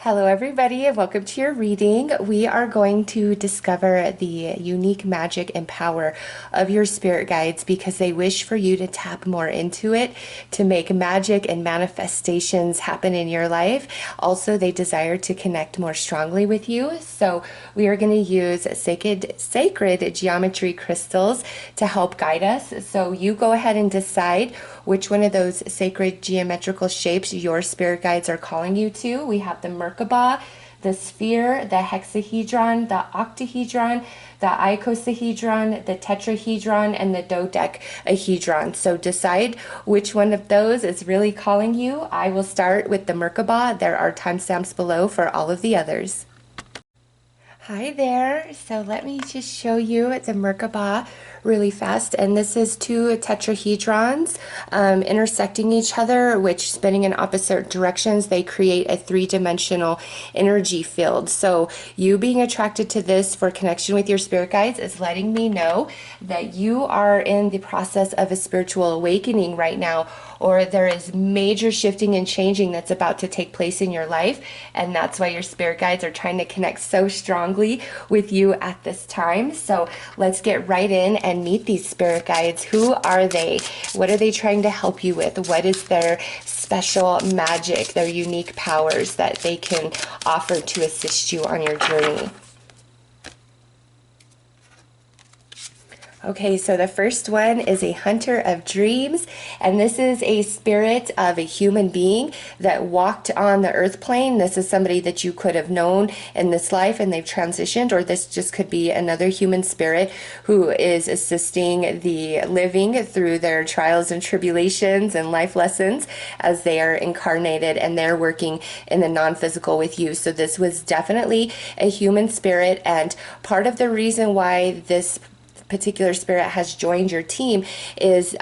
Hello everybody and welcome to your reading. We are going to discover the unique magic and power of your spirit guides because they wish for you to tap more into it to make magic and manifestations happen in your life. Also, they desire to connect more strongly with you. So we are going to use sacred geometry crystals to help guide us. So you go ahead and decide which one of those sacred geometrical shapes your spirit guides are calling you to. We have the Merkaba, the sphere, the hexahedron, the octahedron, the icosahedron, the tetrahedron, and the dodecahedron. So decide which one of those is really calling you. I will start with the Merkaba. There are timestamps below for all of the others. Hi there. So let me just show you the Merkaba really fast. And this is two tetrahedrons intersecting each other, which spinning in opposite directions, they create a three-dimensional energy field. So you being attracted to this for connection with your spirit guides is letting me know that you are in the process of a spiritual awakening right now, or there is major shifting and changing that's about to take place in your life. And that's why your spirit guides are trying to connect so strongly with you at this time. So let's get right in and meet these spirit guides. Who are they? What are they trying to help you with? What is their special magic, their unique powers that they can offer to assist you on your journey? Okay, so the first one is a hunter of dreams, and this is a spirit of a human being that walked on the earth plane. This is somebody that you could have known in this life and they've transitioned, or this just could be another human spirit who is assisting the living through their trials and tribulations and life lessons as they are incarnated and they're working in the non-physical with you. So this was definitely a human spirit, and part of the reason why this particular spirit has joined your team is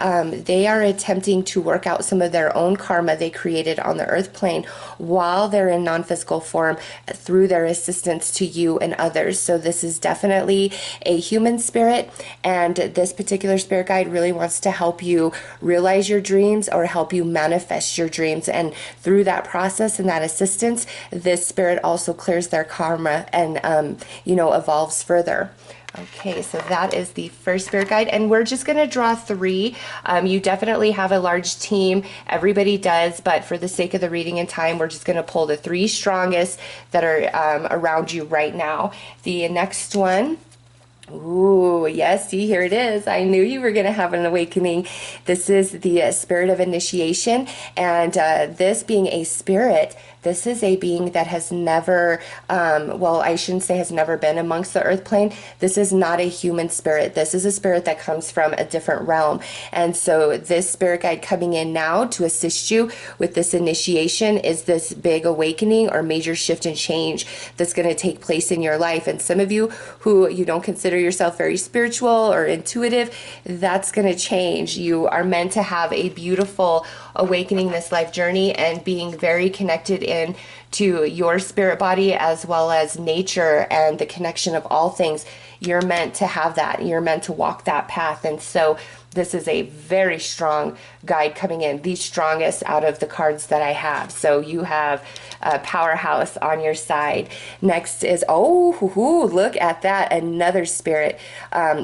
they are attempting to work out some of their own karma they created on the earth plane while they're in non-physical form through their assistance to you and others. So this is definitely a human spirit, and this particular spirit guide really wants to help you realize your dreams or help you manifest your dreams. And through that process and that assistance, this spirit also clears their karma and evolves further. Okay, so that is the first spirit guide, and we're just going to draw three. You definitely have a large team. Everybody does, but for the sake of the reading and time, we're just going to pull the three strongest that are around you right now. The next one. Ooh, yes, see, here it is. I knew you were going to have an awakening. This is the spirit of initiation, and this being a spirit, this is a being that has never, well, I shouldn't say has never been amongst the earth plane. This is not a human spirit. This is a spirit that comes from a different realm. And so this spirit guide coming in now to assist you with this initiation is this big awakening or major shift and change that's going to take place in your life. And some of you who you don't consider yourself very spiritual or intuitive, that's going to change. You are meant to have a beautiful awakening this life journey and being very connected in to your spirit body as well as nature and the connection of all things. You're meant to have that. You're meant to walk that path. And so this is a very strong guide coming in, the strongest out of the cards that I have. So you have a powerhouse on your side. Next is, look at that, another spirit.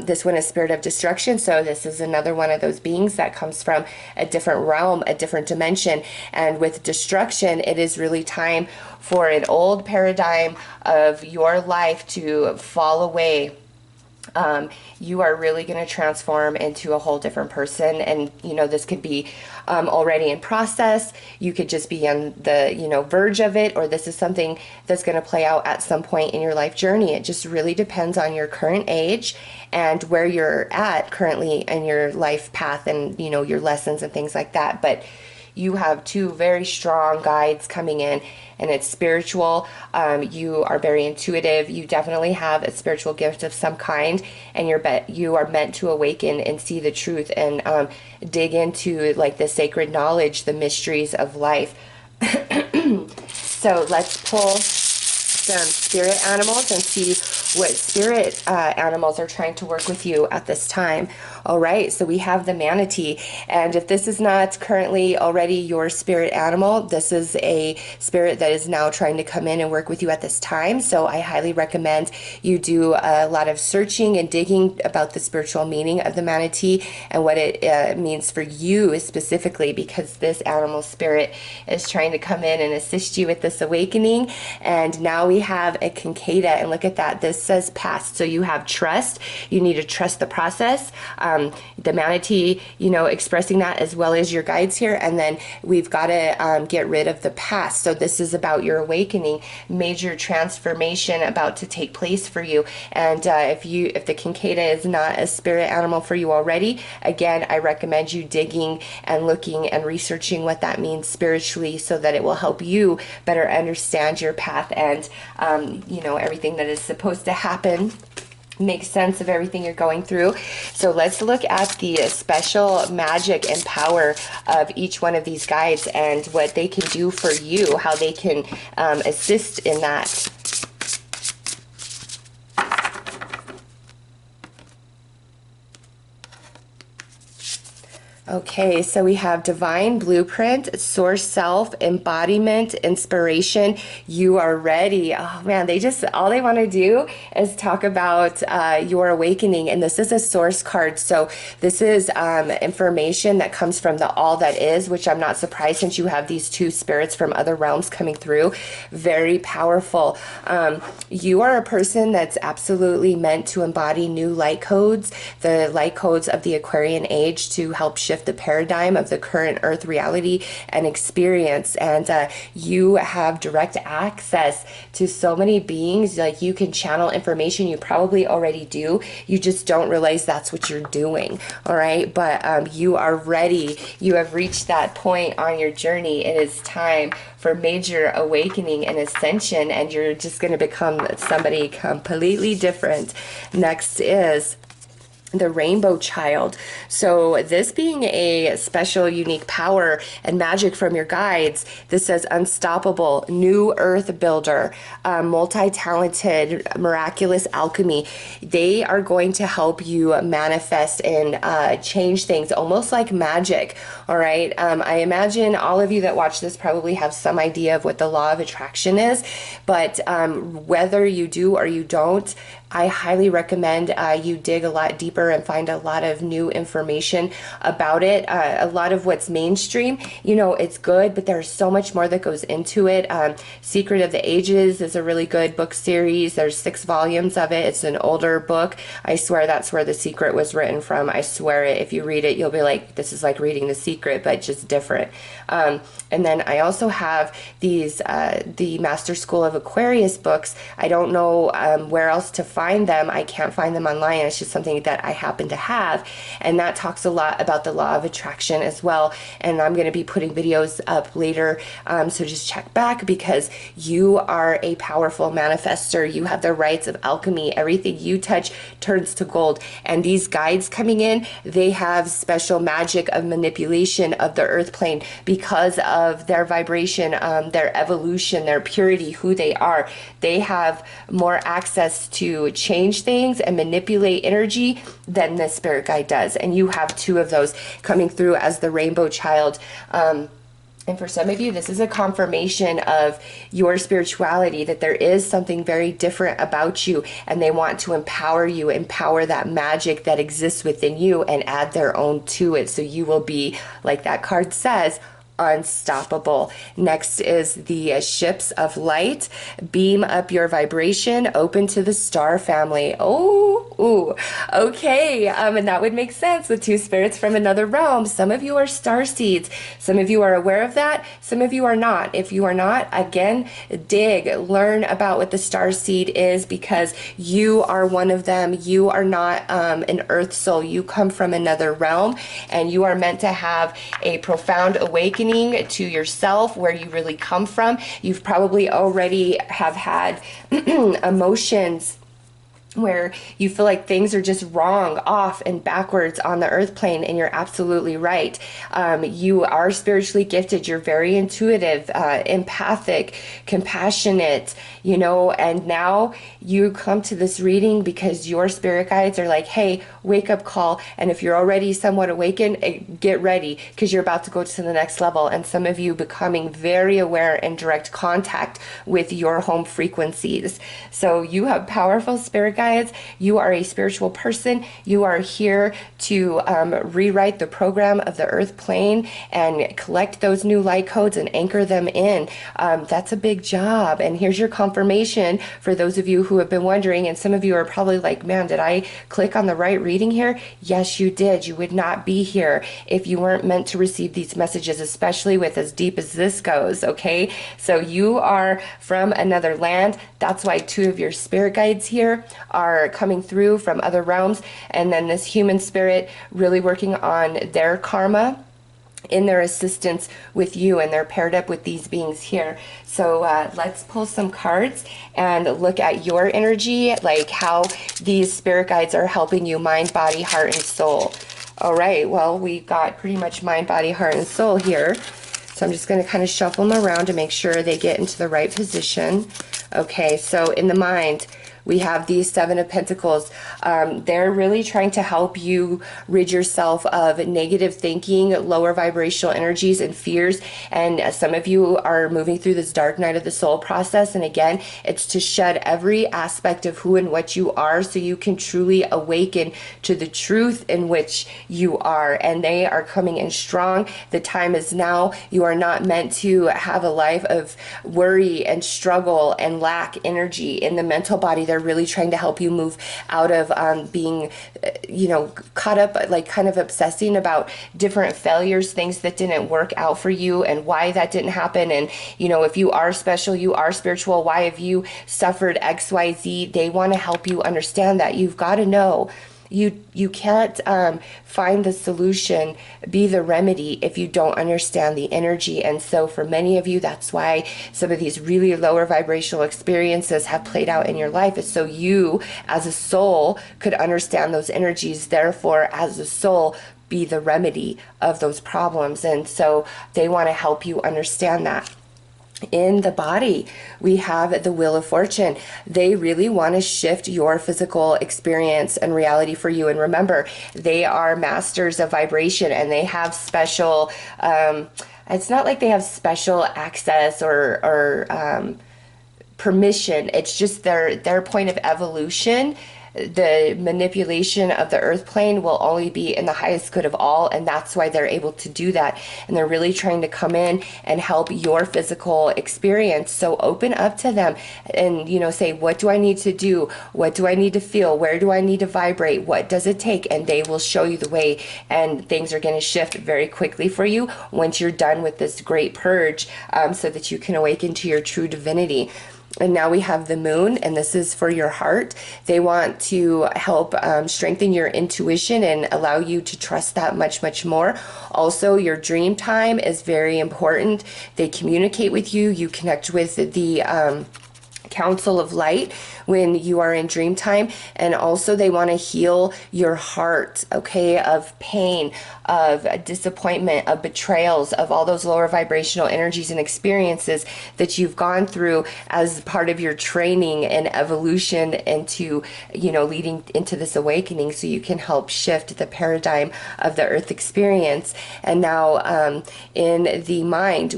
This one is spirit of destruction. So this is another one of those beings that comes from a different realm, a different dimension. And with destruction, it is really time for an old paradigm of your life to fall away. You are really going to transform into a whole different person, and this could be already in process. You could just be on the verge of it, or this is something that's going to play out at some point in your life journey. It just really depends on your current age and where you're at currently in your life path and your lessons and things like that. But you have two very strong guides coming in, and it's spiritual. You are very intuitive. You definitely have a spiritual gift of some kind, and you are meant to awaken and see the truth and dig into like the sacred knowledge, the mysteries of life. So let's pull some spirit animals and see what spirit animals are trying to work with you at this time. All right, so we have the manatee, and if this is not currently already your spirit animal, this is a spirit that is now trying to come in and work with you at this time. So I highly recommend you do a lot of searching and digging about the spiritual meaning of the manatee and what it means for you specifically, because this animal spirit is trying to come in and assist you with this awakening. And now we have a concada, and look at that. This says past. So you have trust. You need to trust the process. The manatee, you know, expressing that, as well as your guides here. And then we've got to get rid of the past. So this is about your awakening, major transformation about to take place for you. And if the concada is not a spirit animal for you already, again, I recommend you digging and looking and researching what that means spiritually, so that it will help you better understand your path and you know, everything that is supposed to happen. Make sense of everything you're going through. So let's look at the special magic and power of each one of these guides and what they can do for you, how they can assist in that. Okay, so we have divine blueprint, source self, embodiment, inspiration. You are ready. Oh man, all they want to do is talk about your awakening. And this is a source card. So this is information that comes from the all that is, which I'm not surprised since you have these two spirits from other realms coming through. Very powerful. You are a person that's absolutely meant to embody new light codes, the light codes of the Aquarian age, to help shift the paradigm of the current earth reality and experience. And you have direct access to so many beings. Like, you can channel information. You probably already do. You just don't realize that's what you're doing. All right. But you are ready. You have reached that point on your journey. It is time for major awakening and ascension, and you're just going to become somebody completely different. Next is the rainbow child. So this being a special, unique power and magic from your guides, this says unstoppable, new earth builder, multi-talented, miraculous alchemy. They are going to help you manifest and change things, almost like magic. All right. I imagine all of you that watch this probably have some idea of what the law of attraction is, but whether you do or you don't, I highly recommend you dig a lot deeper and find a lot of new information about it. A lot of what's mainstream, you know, it's good, but there's so much more that goes into it. Secret of the Ages is a really good book series. There's 6 volumes of it. It's an older book. I swear that's where The Secret was written from. I swear it. If you read it, you'll be like, this is like reading The Secret, but just different. And then I also have these, the Master School of Aquarius books. I don't know where else to find them. I can't find them online. It's just something that I happen to have. And that talks a lot about the law of attraction as well. And I'm going to be putting videos up later. So just check back, because you are a powerful manifester. You have the rights of alchemy. Everything you touch turns to gold. And these guides coming in, they have special magic of manipulation of the earth plane because of their vibration, their evolution, their purity, who they are. They have more access to change things and manipulate energy than the spirit guide does. And you have 2 of those coming through as the rainbow child. And for some of you, this is a confirmation of your spirituality, that there is something very different about you, and they want to empower you, empower that magic that exists within you, and add their own to it. So you will be, like that card says, unstoppable. Next is the ships of light. Beam up your vibration, open to the star family. Ooh, okay. And that would make sense with 2 spirits from another realm. Some of you are star seeds. Some of you are aware of that. Some of you are not. If you are not, again, dig, learn about what the star seed is, because you are one of them. You are not an earth soul. You come from another realm, and you are meant to have a profound awakening to yourself, where you really come from. You've probably already have had emotions where you feel like things are just wrong, off, and backwards on the earth plane, and you're absolutely right. You are spiritually gifted. You're very intuitive, empathic, compassionate, you know, and now you come to this reading because your spirit guides are like, hey, wake up call. And if you're already somewhat awakened, get ready because you're about to go to the next level. And some of you becoming very aware and direct contact with your home frequencies. So you have powerful spirit guides. You are a spiritual person. You are here to rewrite the program of the earth plane and collect those new light codes and anchor them in. That's a big job. And here's your confirmation for those of you who have been wondering, and some of you are probably like, man, did I click on the right reading here? Yes, you did. You would not be here if you weren't meant to receive these messages, especially with as deep as this goes, okay? So you are from another land. That's why 2 of your spirit guides here are coming through from other realms, and then this human spirit really working on their karma in their assistance with you, and they're paired up with these beings here. So let's pull some cards and look at your energy, like how these spirit guides are helping you, mind, body, heart, and soul. All right, well, we got pretty much mind, body, heart, and soul here. So I'm just going to kind of shuffle them around to make sure they get into the right position. Okay, so in the mind, we have these 7 of Pentacles. They're really trying to help you rid yourself of negative thinking, lower vibrational energies, and fears. And some of you are moving through this dark night of the soul process. And again, it's to shed every aspect of who and what you are so you can truly awaken to the truth in which you are. And they are coming in strong. The time is now. You are not meant to have a life of worry and struggle and lack energy in the mental body. They're really trying to help you move out of being, you know, caught up, like kind of obsessing about different failures, things that didn't work out for you and why that didn't happen. And, you know, if you are special, you are spiritual, why have you suffered XYZ? They want to help you understand that. You've got to know you can't find the solution, be the remedy, if you don't understand the energy. And so for many of you, that's why some of these really lower vibrational experiences have played out in your life, is so you as a soul could understand those energies, therefore as a soul be the remedy of those problems. And so they want to help you understand that. In the body, we have the Wheel of Fortune. They really want to shift your physical experience and reality for you. And remember, they are masters of vibration, and they have special, it's not like they have special access or permission. It's just their point of evolution. The manipulation of the earth plane will only be in the highest good of all, and that's why they're able to do that. And they're really trying to come in and help your physical experience. So open up to them and, you know, say, what do I need to do? What do I need to feel? Where do I need to vibrate? What does it take? And they will show you the way, and things are going to shift very quickly for you once you're done with this great purge, so that you can awaken to your true divinity. And now we have the moon, and this is for your heart. They want to help strengthen your intuition and allow you to trust that much, much more. Also, your dream time is very important. They communicate with you. You connect with the Council of Light when you are in dream time. And also they want to heal your heart, okay, of pain, of disappointment, of betrayals, of all those lower vibrational energies and experiences that you've gone through as part of your training and evolution into, you know, leading into this awakening, so you can help shift the paradigm of the earth experience. And now in the mind,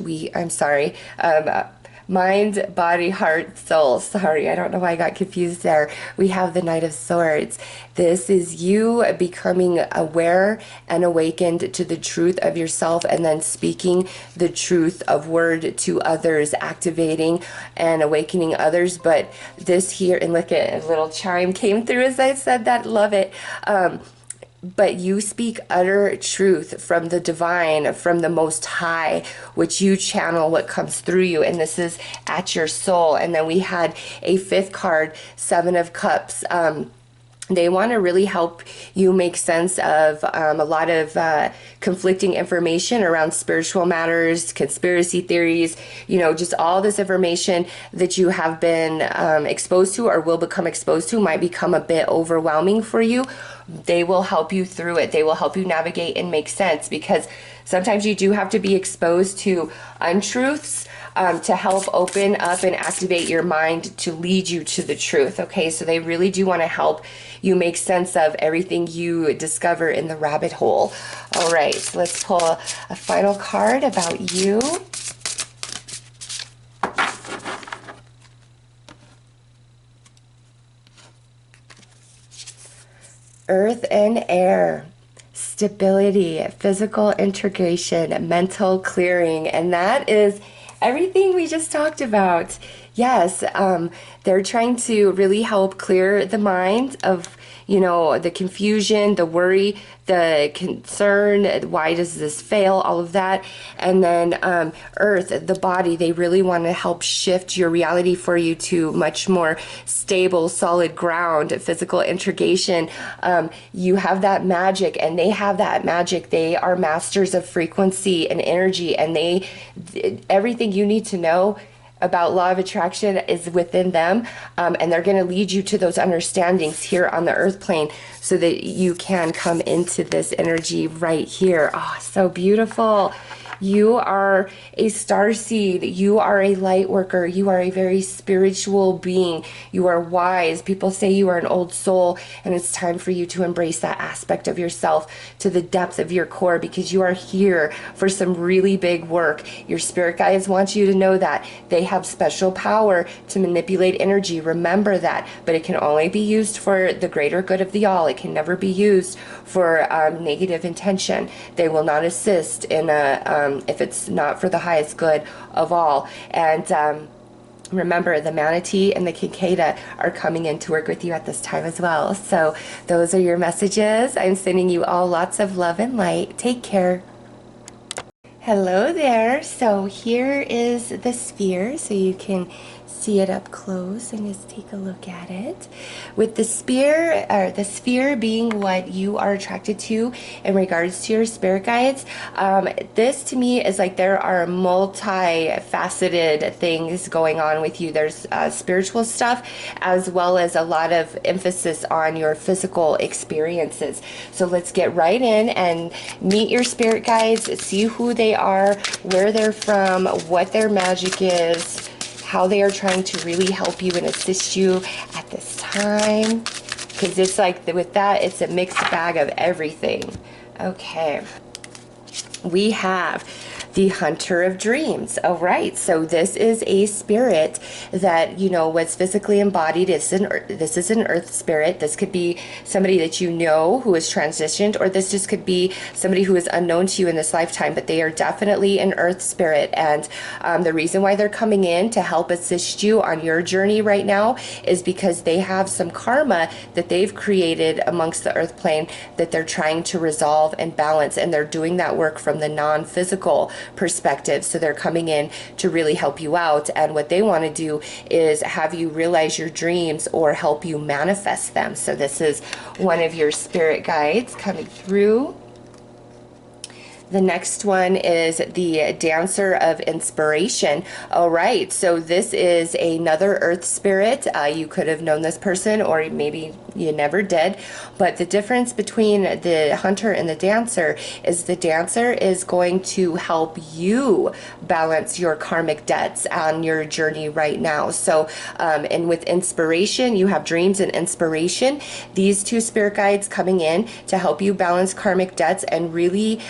mind, body, heart, soul. Sorry, I don't know why I got confused there. We have the Knight of Swords. This is you becoming aware and awakened to the truth of yourself, and then speaking the truth of word to others, activating and awakening others. But this here, and look at a little chime came through as I said that. Love it. But you speak utter truth from the divine, from the Most High, which you channel what comes through you. And this is at your soul. And then we had a 5th card, 7 of Cups. They want to really help you make sense of a lot of conflicting information around spiritual matters, conspiracy theories, just all this information that you have been exposed to or will become exposed to might become a bit overwhelming for you. They will help you through it. They will help you navigate and make sense, because sometimes you do have to be exposed to untruths to help open up and activate your mind to lead you to the truth. Okay, so they really do want to help you make sense of everything you discover in the rabbit hole. All right, so let's pull a final card about you. Earth and air. Stability, physical integration, mental clearing, and that is everything we just talked about. Yes, they're trying to really help clear the mind of, the confusion, the worry, the concern, why does this fail, all of that. And then Earth, the body, they really want to help shift your reality for you to much more stable, solid ground, physical integration. You have that magic, and they have that magic. They are masters of frequency and energy, and everything you need to know about law of attraction is within them, and they're going to lead you to those understandings here on the earth plane so that you can come into this energy right here. Oh, so beautiful. You are a star seed. You are a light worker. You are a very spiritual being. You are wise. People say you are an old soul, and it's time for you to embrace that aspect of yourself to the depth of your core, because you are here for some really big work. Your spirit guides want you to know that. They have special power to manipulate energy. Remember that. But it can only be used for the greater good of the all. It can never be used for negative intention. They will not assist in if it's not for the highest good of all. And remember, the manatee and the cicada are coming in to work with you at this time as well. So those are your messages. I'm sending you all lots of love and light. Take care. Hello there. So here is the sphere, so you can see it up close and just take a look at it. With the sphere being what you are attracted to in regards to your spirit guides, this to me is like there are multifaceted things going on with you. There's spiritual stuff, as well as a lot of emphasis on your physical experiences. So let's get right in and meet your spirit guides, see who they are, where they're from, what their magic is, how they are trying to really help you and assist you at this time. Because it's like, with that, it's a mixed bag of everything. Okay. We have the Hunter of Dreams. All right, so this is a spirit that, was physically embodied. This is an earth spirit. This could be somebody that you know who is transitioned, or this just could be somebody who is unknown to you in this lifetime, but they are definitely an earth spirit. And the reason why they're coming in to help assist you on your journey right now is because they have some karma that they've created amongst the earth plane that they're trying to resolve and balance, and they're doing that work from the non-physical perspective. So they're coming in to really help you out, and what they want to do is have you realize your dreams or help you manifest them. So this is one of your spirit guides coming through. The next one is the Dancer of Inspiration. All right, so this is another earth spirit. You could have known this person, or maybe you never did. But the difference between the hunter and the dancer is the dancer is going to help you balance your karmic debts on your journey right now. So, and with inspiration, you have dreams and inspiration. These two spirit guides coming in to help you balance karmic debts and really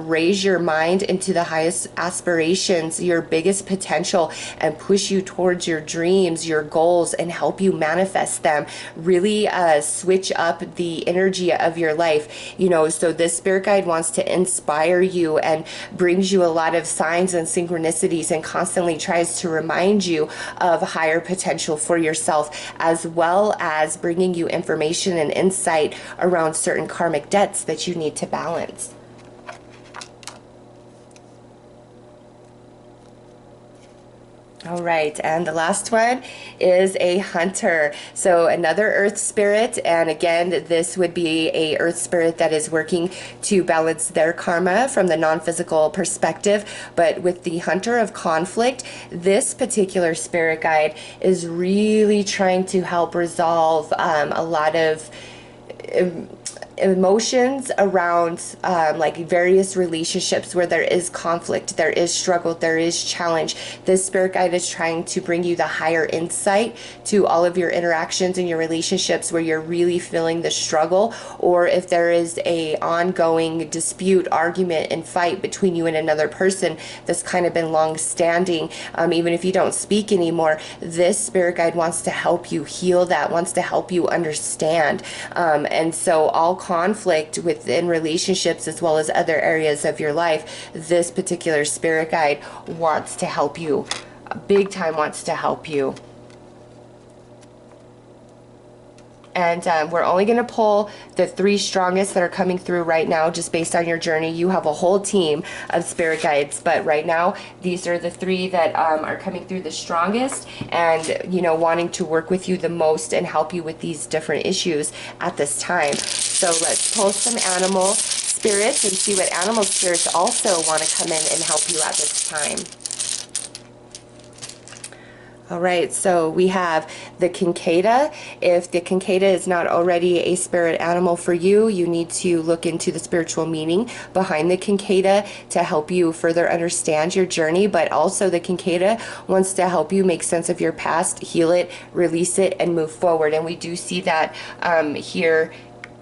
raise your mind into the highest aspirations, your biggest potential, and push you towards your dreams, your goals, and help you manifest them. Really switch up the energy of your life. So this spirit guide wants to inspire you and brings you a lot of signs and synchronicities, and constantly tries to remind you of higher potential for yourself, as well as bringing you information and insight around certain karmic debts that you need to balance. All right, and the last one is a hunter. So another earth spirit, and again, this would be a earth spirit that is working to balance their karma from the non-physical perspective. But with the hunter of conflict, this particular spirit guide is really trying to help resolve a lot of emotions around like various relationships where there is conflict, there is struggle, there is challenge. This spirit guide is trying to bring you the higher insight to all of your interactions and your relationships where you're really feeling the struggle, or if there is a ongoing dispute, argument, and fight between you and another person that's kind of been long standing, even if you don't speak anymore. This spirit guide wants to help you heal that, wants to help you understand, and so all conflict within relationships as well as other areas of your life, this particular spirit guide wants to help you, big time wants to help you. And we're only going to pull the 3 strongest that are coming through right now, just based on your journey. You have a whole team of spirit guides, but right now these are the 3 that are coming through the strongest, and you know, wanting to work with you the most and help you with these different issues at this time. So let's pull some animal spirits and see what animal spirits also want to come in and help you at this time. All right, so we have the Cicada. If the Cicada is not already a spirit animal for you, you need to look into the spiritual meaning behind the Cicada to help you further understand your journey. But also the Cicada wants to help you make sense of your past, heal it, release it, and move forward. And we do see that here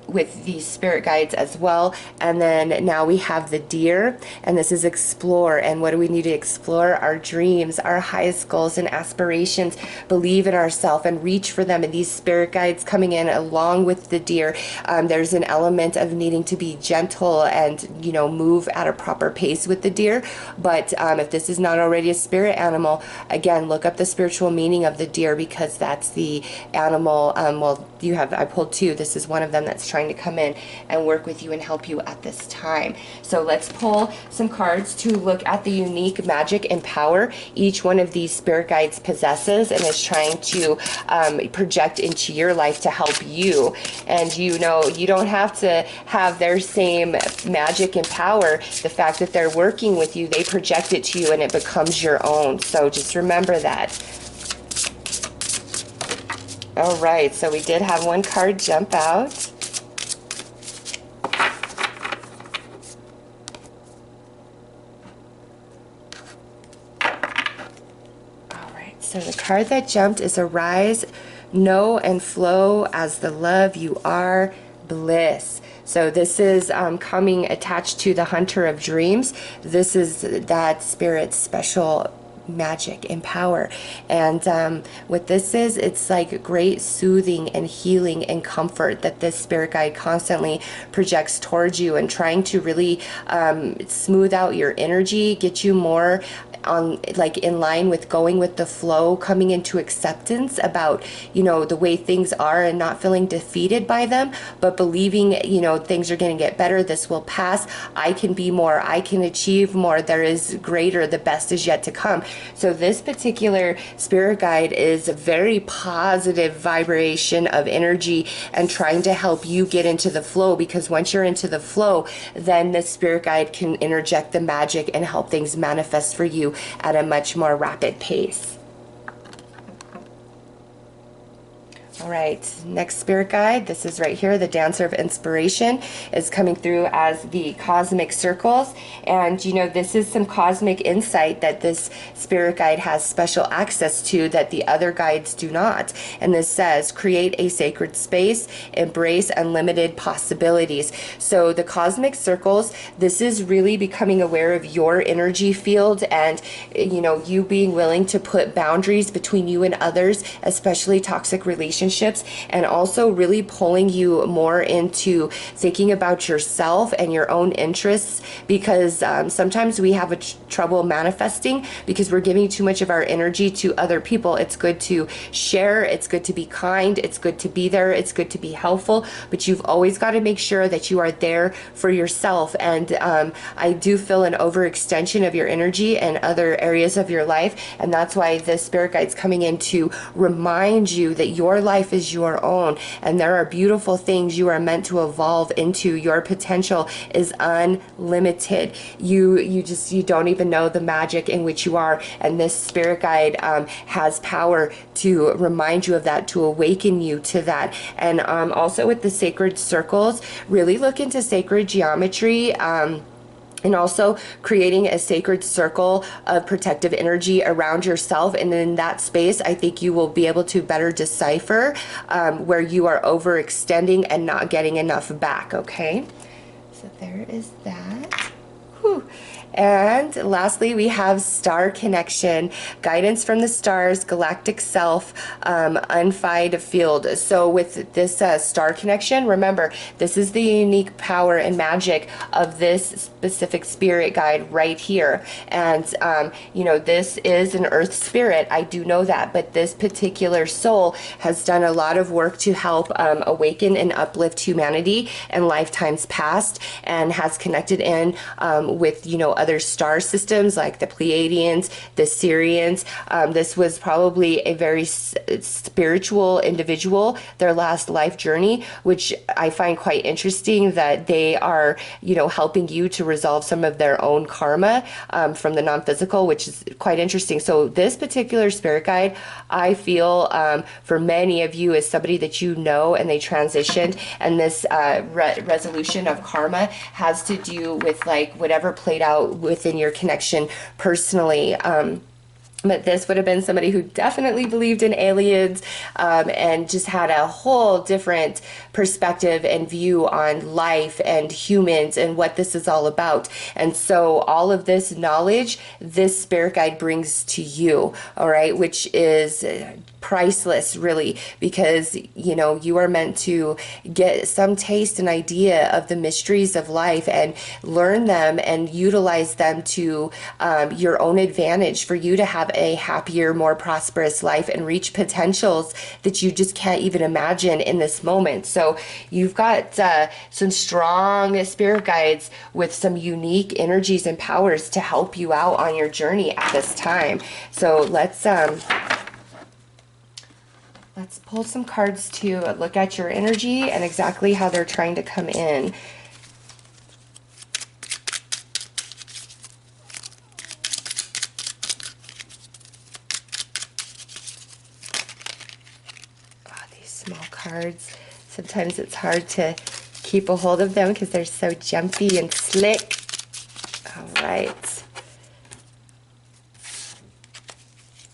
with these spirit guides as well. And then now we have the deer, and this is explore. And what do we need to explore? Our dreams, our highest goals and aspirations. Believe in ourselves and reach for them. And these spirit guides coming in along with the deer, there's an element of needing to be gentle and, you know, move at a proper pace with the deer. But if this is not already a spirit animal, again, look up the spiritual meaning of the deer, because that's the animal. Well, you have, I pulled 2. This is one of them that's trying to come in and work with you and help you at this time. So let's pull some cards to look at the unique magic and power each one of these spirit guides possesses and is trying to project into your life to help you. And you know, you don't have to have their same magic and power. The fact that they're working with you, they project it to you and it becomes your own. So just remember that. All right, so we did have one card jump out. So the card that jumped is Arise, Know and Flow as the Love You Are, Bliss. So this is coming attached to the Hunter of Dreams. This is that spirit's special magic and power. And what this is, it's like great soothing and healing and comfort that this spirit guide constantly projects towards you, and trying to really smooth out your energy, get you more on, like, in line with going with the flow, coming into acceptance about, you know, the way things are and not feeling defeated by them, but believing, you know, things are going to get better, this will pass, I can be more, I can achieve more, there is greater, the best is yet to come. So this particular spirit guide is a very positive vibration of energy and trying to help you get into the flow, because once you're into the flow, then the spirit guide can interject the magic and help things manifest for you at a much more rapid pace. All right, next spirit guide, this is right here, the Dancer of Inspiration, is coming through as the Cosmic Circles. And you know, this is some cosmic insight that this spirit guide has special access to that the other guides do not. And this says, create a sacred space, embrace unlimited possibilities. So the Cosmic Circles, this is really becoming aware of your energy field, and you know, you being willing to put boundaries between you and others, especially toxic relationships, relationships, and also really pulling you more into thinking about yourself and your own interests, because sometimes we have trouble manifesting because we're giving too much of our energy to other people. It's good to share, it's good to be kind, it's good to be there, it's good to be helpful, but you've always got to make sure that you are there for yourself. And I do feel an overextension of your energy in other areas of your life, and that's why the spirit guide's coming in to remind you that your life is your own, and there are beautiful things you are meant to evolve into. Your potential is unlimited. You don't even know the magic in which you are, and this spirit guide has power to remind you of that, to awaken you to that. And also with the sacred circles, really look into sacred geometry, and also creating a sacred circle of protective energy around yourself. And in that space, I think you will be able to better decipher where you are overextending and not getting enough back, okay? So there is that. Whew. And lastly, we have star connection, guidance from the stars, galactic self, unfied field. So with this star connection, remember, this is the unique power and magic of this specific spirit guide right here. And, you know, this is an earth spirit. I do know that, but this particular soul has done a lot of work to help awaken and uplift humanity in lifetimes past, and has connected in with, you know, other star systems like the Pleiadians, the Sirians. This was probably a very spiritual individual, their last life journey, which I find quite interesting, that they are, you know, helping you to resolve some of their own karma from the non-physical, which is quite interesting. So this particular spirit guide, I feel for many of you, is somebody that you know and they transitioned, and this resolution of karma has to do with like whatever played out within your connection personally. But this would have been somebody who definitely believed in aliens, and just had a whole different perspective and view on life and humans and what this is all about. And so all of this knowledge, this spirit guide brings to you, all right, which is priceless, really, because, you know, you are meant to get some taste and idea of the mysteries of life and learn them and utilize them to your own advantage, for you to have a happier, more prosperous life and reach potentials that you just can't even imagine in this moment. So you've got some strong spirit guides with some unique energies and powers to help you out on your journey at this time. So let's pull some cards to look at your energy and exactly how they're trying to come in. Oh, these small cards, sometimes it's hard to keep a hold of them because they're so jumpy and slick. All right.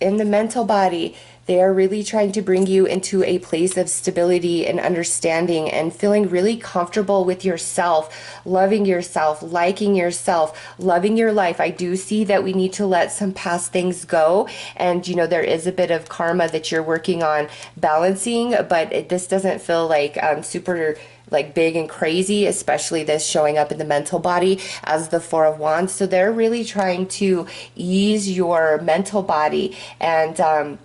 In the mental body, they are really trying to bring you into a place of stability and understanding and feeling really comfortable with yourself, loving yourself, liking yourself, loving your life. I do see that we need to let some past things go. And, you know, there is a bit of karma that you're working on balancing, but this doesn't feel like super like big and crazy, especially this showing up in the mental body as the Four of Wands. So they're really trying to ease your mental body. And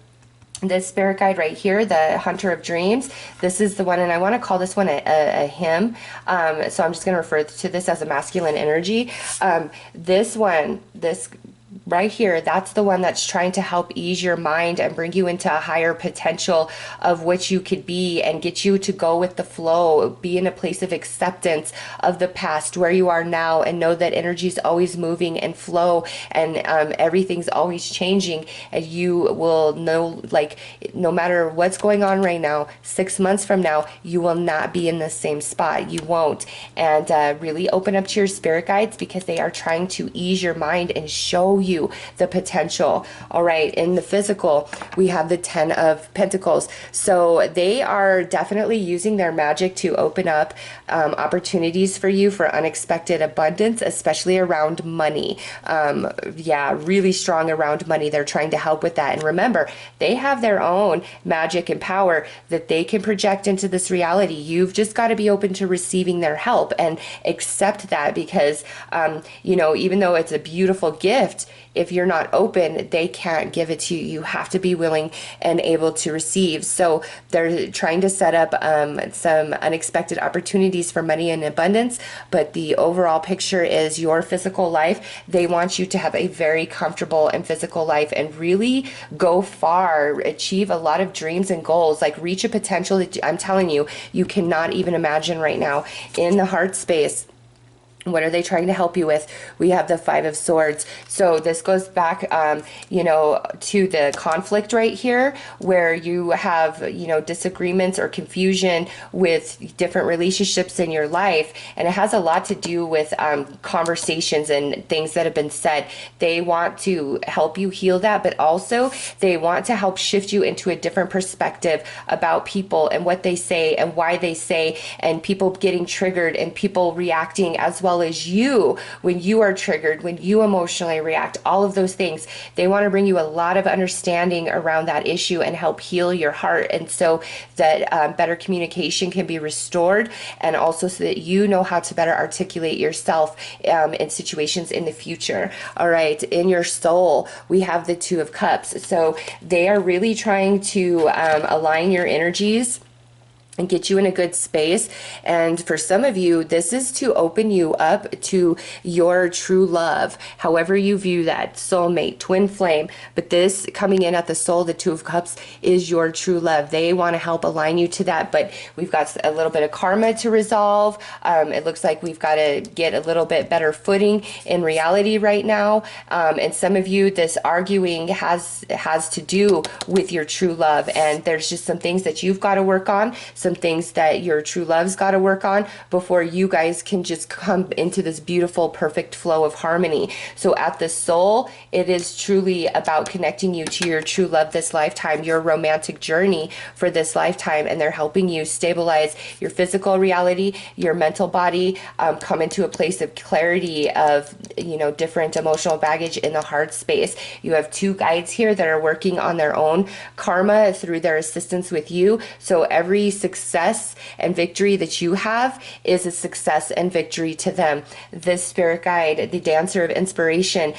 this spirit guide right here, the Hunter of Dreams, this is the one, and I want to call this one a him. So I'm just going to refer to this as a masculine energy. This one, this right here, that's the one that's trying to help ease your mind and bring you into a higher potential of which you could be, and get you to go with the flow, be in a place of acceptance of the past, where you are now, and know that energy is always moving and flow, and everything's always changing. And you will know, like, no matter what's going on right now, 6 months from now, you will not be in the same spot. You won't. And really open up to your spirit guides, because they are trying to ease your mind and show you you the potential. All right, in the physical, we have the 10 of Pentacles. So they are definitely using their magic to open up opportunities for you for unexpected abundance, especially around money. Yeah, really strong around money. They're trying to help with that. And remember, they have their own magic and power that they can project into this reality. You've just got to be open to receiving their help and accept that, because, you know, even though it's a beautiful gift, if you're not open, they can't give it to you. You have to be willing and able to receive. So they're trying to set up some unexpected opportunities for money and abundance, but the overall picture is your physical life. They want you to have a very comfortable and physical life and really go far, achieve a lot of dreams and goals, like reach a potential that I'm telling you, you cannot even imagine right now. In the heart space, what are they trying to help you with? We have the 5 of Swords. So this goes back, you know, to the conflict right here, where you have, you know, disagreements or confusion with different relationships in your life. And it has a lot to do with conversations and things that have been said. They want to help you heal that, but also they want to help shift you into a different perspective about people and what they say and why they say, and people getting triggered and people reacting as well as you when you are triggered, when you emotionally react, all of those things. They want to bring you a lot of understanding around that issue and help heal your heart, and so that better communication can be restored, and also so that you know how to better articulate yourself in situations in the future. All right, in your soul, we have the 2 of Cups. So they are really trying to align your energies and get you in a good space. And for some of you, this is to open you up to your true love, however you view that, soulmate, twin flame. But this coming in at the soul, the 2 of Cups, is your true love. They want to help align you to that, but we've got a little bit of karma to resolve. It looks like we've got to get a little bit better footing in reality right now. And some of you, this arguing has to do with your true love, and there's just some things that you've got to work on, some things that your true love's got to work on before you guys can just come into this beautiful, perfect flow of harmony. So at the soul, it is truly about connecting you to your true love this lifetime, your romantic journey for this lifetime, and they're helping you stabilize your physical reality, your mental body, come into a place of clarity of, you know, different emotional baggage in the heart space. You have 2 guides here that are working on their own karma through their assistance with you. So every success and victory that you have is a success and victory to them. This spirit guide, the Dancer of Inspiration,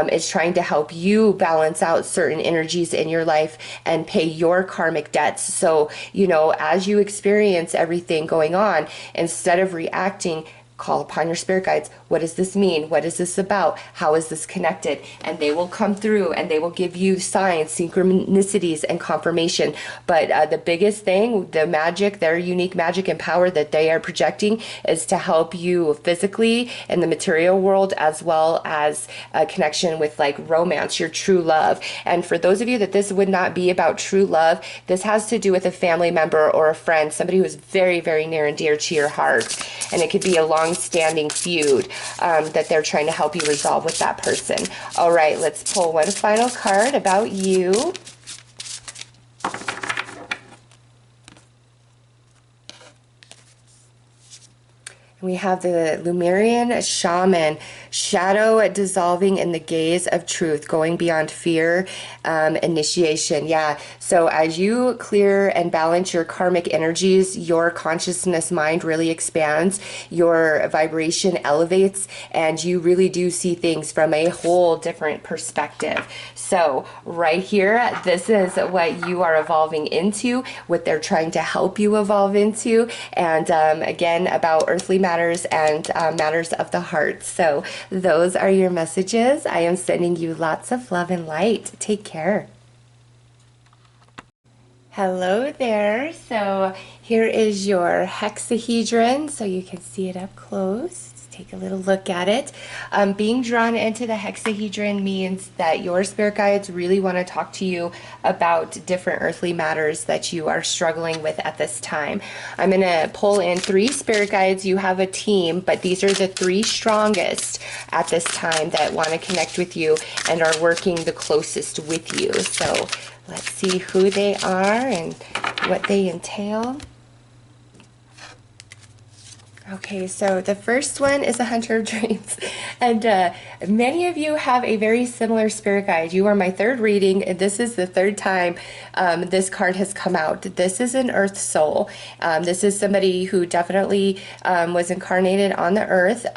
is trying to help you balance out certain energies in your life and pay your karmic debts. So, you know, as you experience everything going on, instead of reacting, call upon your spirit guides. What does this mean? What is this about? How is this connected? And they will come through and they will give you signs, synchronicities, and confirmation. But the biggest thing, the magic, their unique magic and power that they are projecting, is to help you physically in the material world, as well as a connection with like romance, your true love. And for those of you that this would not be about true love, this has to do with a family member or a friend, somebody who is very, very near and dear to your heart. And it could be a long-standing feud that they're trying to help you resolve with that person. All right, let's pull one final card about you. We have the Lemurian Shaman, shadow dissolving in the gaze of truth, going beyond fear, initiation. Yeah, so as you clear and balance your karmic energies, your consciousness mind really expands, your vibration elevates, and you really do see things from a whole different perspective. So right here, this is what you are evolving into, what they're trying to help you evolve into, and again, about earthly matters and matters of the heart. So those are your messages. I am sending you lots of love and light. Take care. Hello there. So here is your hexahedron, so you can see it up close. Let's take a little look at it. Being drawn into the hexahedron means that your spirit guides really want to talk to you about different earthly matters that you are struggling with at this time. I'm going to pull in 3 spirit guides. You have a team, but these are the 3 strongest at this time that want to connect with you and are working the closest with you. So let's see who they are and what they entail. Okay, so the first one is a Hunter of Dreams, and many of you have a very similar spirit guide. You are my 3rd reading, and this is the 3rd time this card has come out. This is an Earth soul. This is somebody who definitely was incarnated on the Earth.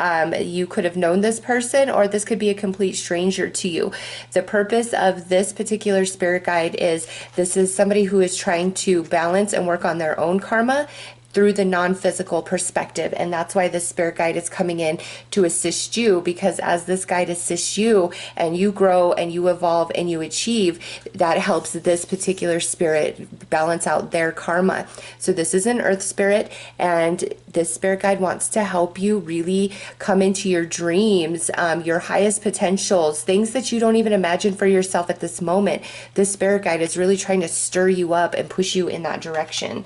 You could have known this person, or this could be a complete stranger to you. The purpose of this particular spirit guide is this is somebody who is trying to balance and work on their own karma through the non-physical perspective, and that's why this spirit guide is coming in to assist you, because as this guide assists you and you grow and you evolve and you achieve, that helps this particular spirit balance out their karma. So this is an earth spirit, and this spirit guide wants to help you really come into your dreams, your highest potentials, things that you don't even imagine for yourself at this moment. This spirit guide is really trying to stir you up and push you in that direction.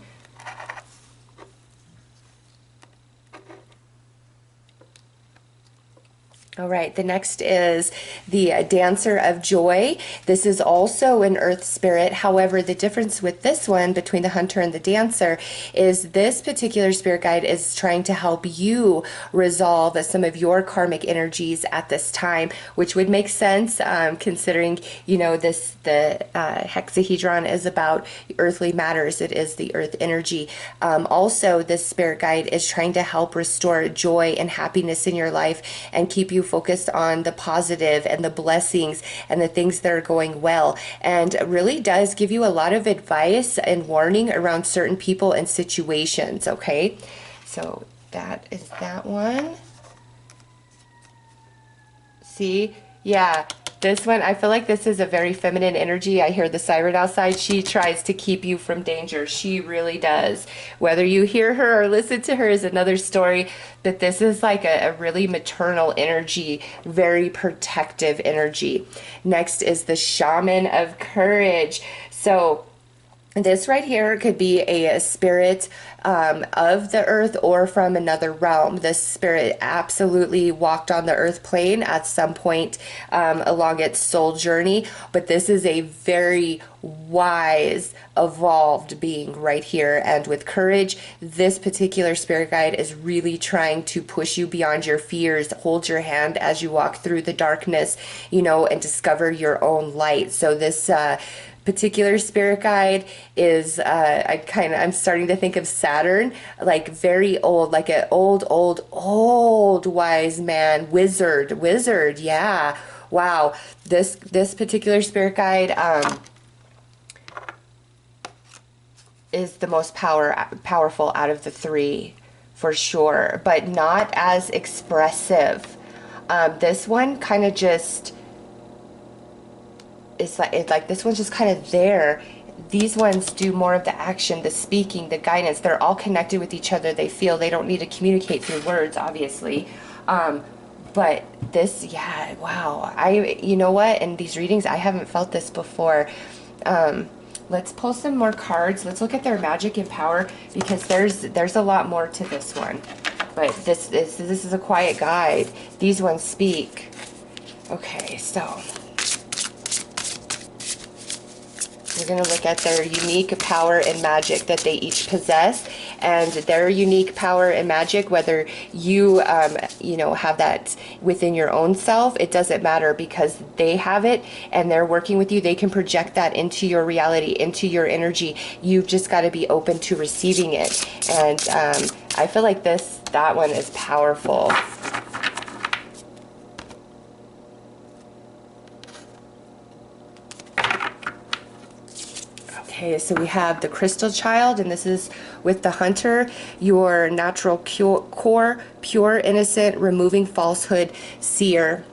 All right, the next is the Dancer of Joy. This is also an earth spirit. However, the difference with this one between the hunter and the dancer is this particular spirit guide is trying to help you resolve some of your karmic energies at this time, which would make sense considering, you know, the hexahedron is about earthly matters. It is the earth energy. Also, this spirit guide is trying to help restore joy and happiness in your life and keep you focused on the positive and the blessings and the things that are going well, and really does give you a lot of advice and warning around certain people and situations. Okay, so that is that one. See, yeah, this one, I feel like this is a very feminine energy. I hear the siren outside. She tries to keep you from danger. She really does. Whether you hear her or listen to her is another story, but this is like a really maternal energy, very protective energy. Next is the Shaman of Courage. So this right here could be a spirit of the earth or from another realm. This spirit absolutely walked on the earth plane at some point along its soul journey, but this is a very wise, evolved being right here. And with courage, this particular spirit guide is really trying to push you beyond your fears, hold your hand as you walk through the darkness, you know, and discover your own light. So this particular spirit guide is I'm starting to think of Saturn, like very old, like an old wise man, wizard. Yeah, wow. This particular spirit guide is the most powerful out of the 3 for sure, but not as expressive. This one kind of just, it's like this one's just kind of there. These ones do more of the action, the speaking, the guidance. They're all connected with each other. They feel they don't need to communicate through words, obviously. But this, yeah, wow. You know what? In these readings, I haven't felt this before. Let's pull some more cards. Let's look at their magic and power, because there's a lot more to this one. But this is a quiet guide. These ones speak. Okay, so we're going to look at their unique power and magic that they each possess, and their unique power and magic, whether you, you know, have that within your own self, it doesn't matter, because they have it and they're working with you. They can project that into your reality, into your energy. You've just got to be open to receiving it. And I feel like that one is powerful. Okay, so we have the Crystal Child, and this is with the Hunter, your natural core, pure, innocent, removing falsehood, seer.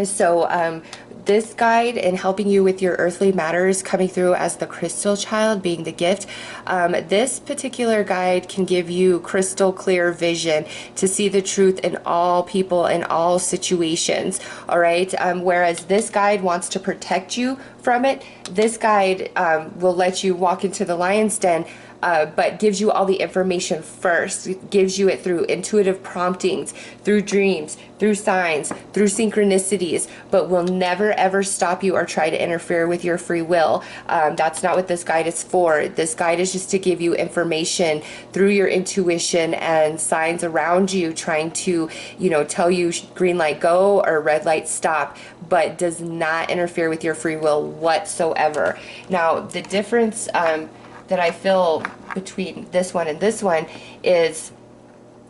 So this guide in helping you with your earthly matters, coming through as the crystal child, being the gift, this particular guide can give you crystal clear vision to see the truth in all people, in all situations, all right? Whereas this guide wants to protect you from it, this guide will let you walk into the lion's den, but gives you all the information first. It gives you it through intuitive promptings, through dreams, through signs, through synchronicities, but will never ever stop you or try to interfere with your free will. That's not what this guide is for. This guide is just to give you information through your intuition and signs around you, trying to, you know, tell you green light go or red light stop, but does not interfere with your free will whatsoever. Now, the difference that I feel between this one and this one is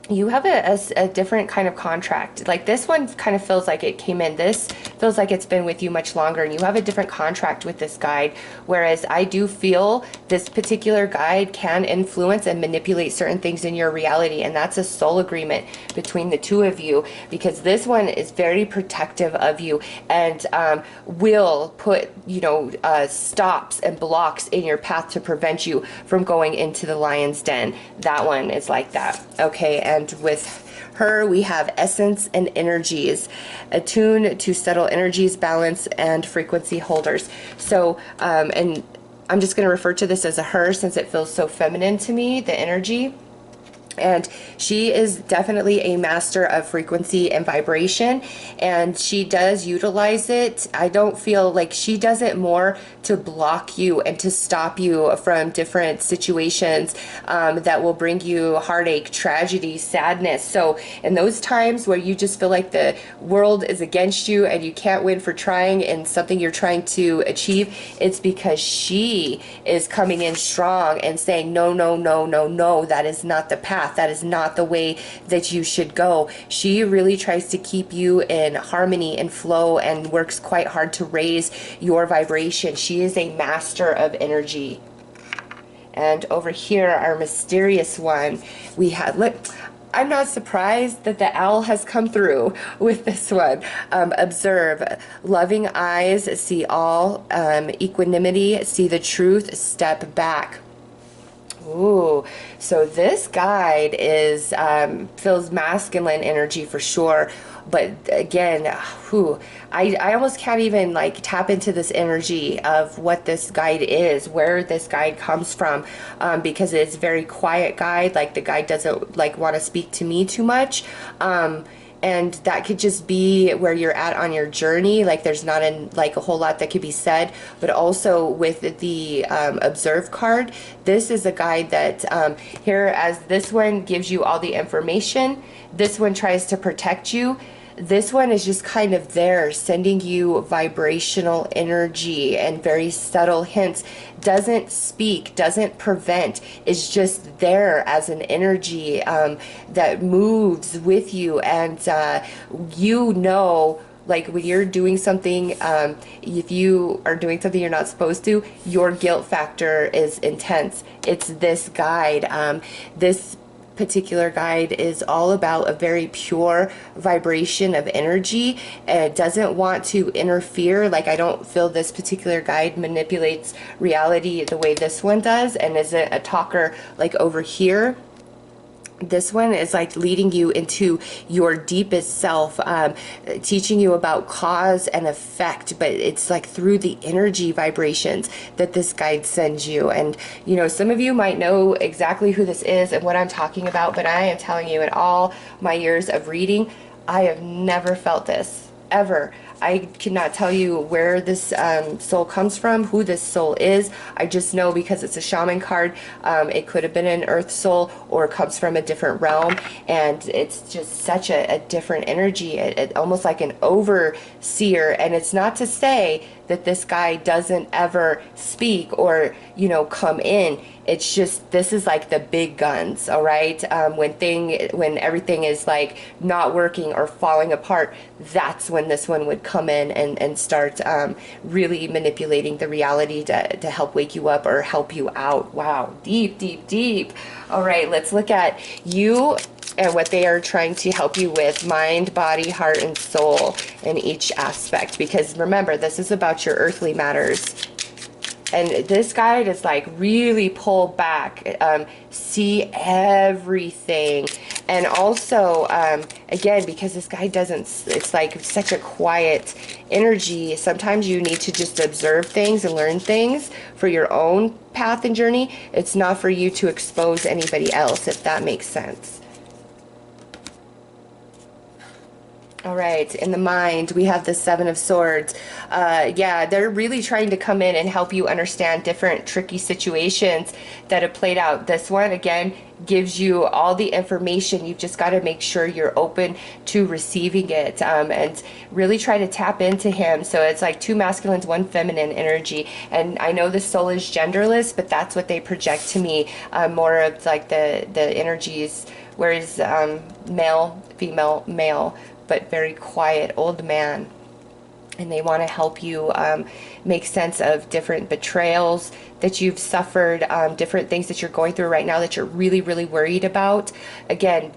you have a different kind of contract. Like this one kind of feels like it came in. This feels like it's been with you much longer, and you have a different contract with this guide. Whereas I do feel this particular guide can influence and manipulate certain things in your reality, and that's a soul agreement between the two of you, because this one is very protective of you and will put, you know, stops and blocks in your path to prevent you from going into the lion's den. That one is like that. Okay, and with her we have essence and energies, attuned to subtle energies, balance, and frequency holders. So and I'm just going to refer to this as a her since it feels so feminine to me, the energy. And she is definitely a master of frequency and vibration, and she does utilize it. I don't feel like she does it more to block you and to stop you from different situations that will bring you heartache, tragedy, sadness. So in those times where you just feel like the world is against you and you can't win for trying in something you're trying to achieve, it's because she is coming in strong and saying, no, no, no, no, no, that is not the path. That is not the way that you should go. She really tries to keep you in harmony and flow and works quite hard to raise your vibration. She is a master of energy. And over here, our mysterious one, we have, look, I'm not surprised that the owl has come through with this one. Observe, loving eyes, see all, equanimity, see the truth, step back. Ooh, so this guide is feels masculine energy for sure, but again, I almost can't even like tap into this energy of what this guide is, where this guide comes from, because it's a very quiet guide. Like the guide doesn't like want to speak to me too much. And that could just be where you're at on your journey. Like there's not like a whole lot that could be said. But also with the observe card, this is a guide that here, as this one gives you all the information, this one tries to protect you. This one is just kind of there, sending you vibrational energy and very subtle hints. Doesn't speak, doesn't prevent, is just there as an energy that moves with you. And you know, like when you're doing something, if you are doing something you're not supposed to, your guilt factor is intense. It's this guide. This particular guide is all about a very pure vibration of energy, and it doesn't want to interfere. Like I don't feel this particular guide manipulates reality the way this one does, and isn't a talker like over here. This one is like leading you into your deepest self, teaching you about cause and effect, but it's like through the energy vibrations that this guide sends you. And you know, some of you might know exactly who this is and what I'm talking about, but I am telling you, in all my years of reading, I have never felt this, ever. I cannot tell you where this soul comes from, who this soul is. I just know because it's a shaman card, it could have been an earth soul or comes from a different realm, and it's just such a different energy, it almost like an overseer. And it's not to say that this guy doesn't ever speak or, you know, come in. It's just, this is like the big guns, all right? When everything is like not working or falling apart, that's when this one would come in and start really manipulating the reality to help wake you up or help you out. Wow, deep, deep, deep. All right, let's look at you and what they are trying to help you with: mind, body, heart, and soul in each aspect. Because remember, this is about your earthly matters. And this guide is like really pull back, see everything. And also, again, because this guide doesn't, it's like such a quiet energy, sometimes you need to just observe things and learn things for your own path and journey. It's not for you to expose anybody else, if that makes sense. All right, in the mind, we have the Seven of Swords. Yeah, they're really trying to come in and help you understand different tricky situations that have played out. This one, again, gives you all the information. You've just got to make sure you're open to receiving it, and really try to tap into him. So it's like two masculines, one feminine energy. And I know the soul is genderless, but that's what they project to me, more of like the energies, whereas male, female, male, but very quiet old man. And they want to help you make sense of different betrayals that you've suffered, different things that you're going through right now that you're really, really worried about. Again,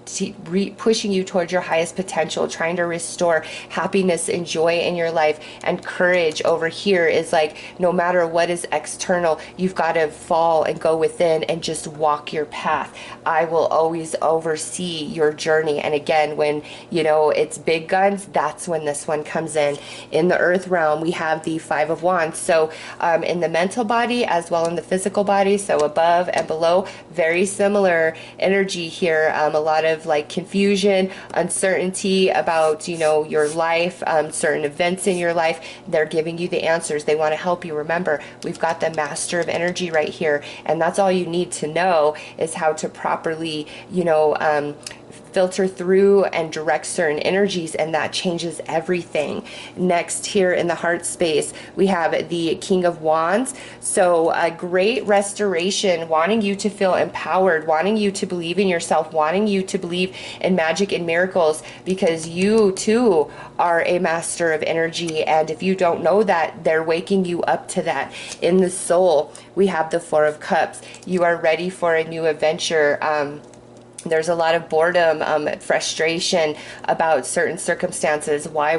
pushing you towards your highest potential, trying to restore happiness and joy in your life. And courage over here is like, no matter what is external, you've got to fall and go within and just walk your path. I will always oversee your journey. And again, when, you know, it's big guns, that's when this one comes in. In the earth realm, we have the Five of Wands. So in the mental body as well in the physical body, so above and below, very similar energy here. A lot of like confusion, uncertainty about, you know, your life, certain events in your life. They're giving you the answers. They want to help you. Remember, we've got the Master of Energy right here, and that's all you need to know is how to properly, you know, filter through and direct certain energies, and that changes everything. Next, here in the heart space, we have the King of Wands. So a great restoration, wanting you to feel empowered, wanting you to believe in yourself, wanting you to believe in magic and miracles, because you too are a master of energy. And if you don't know that, they're waking you up to that. In the soul, we have the Four of Cups. You are ready for a new adventure. There's a lot of boredom, frustration about certain circumstances. Why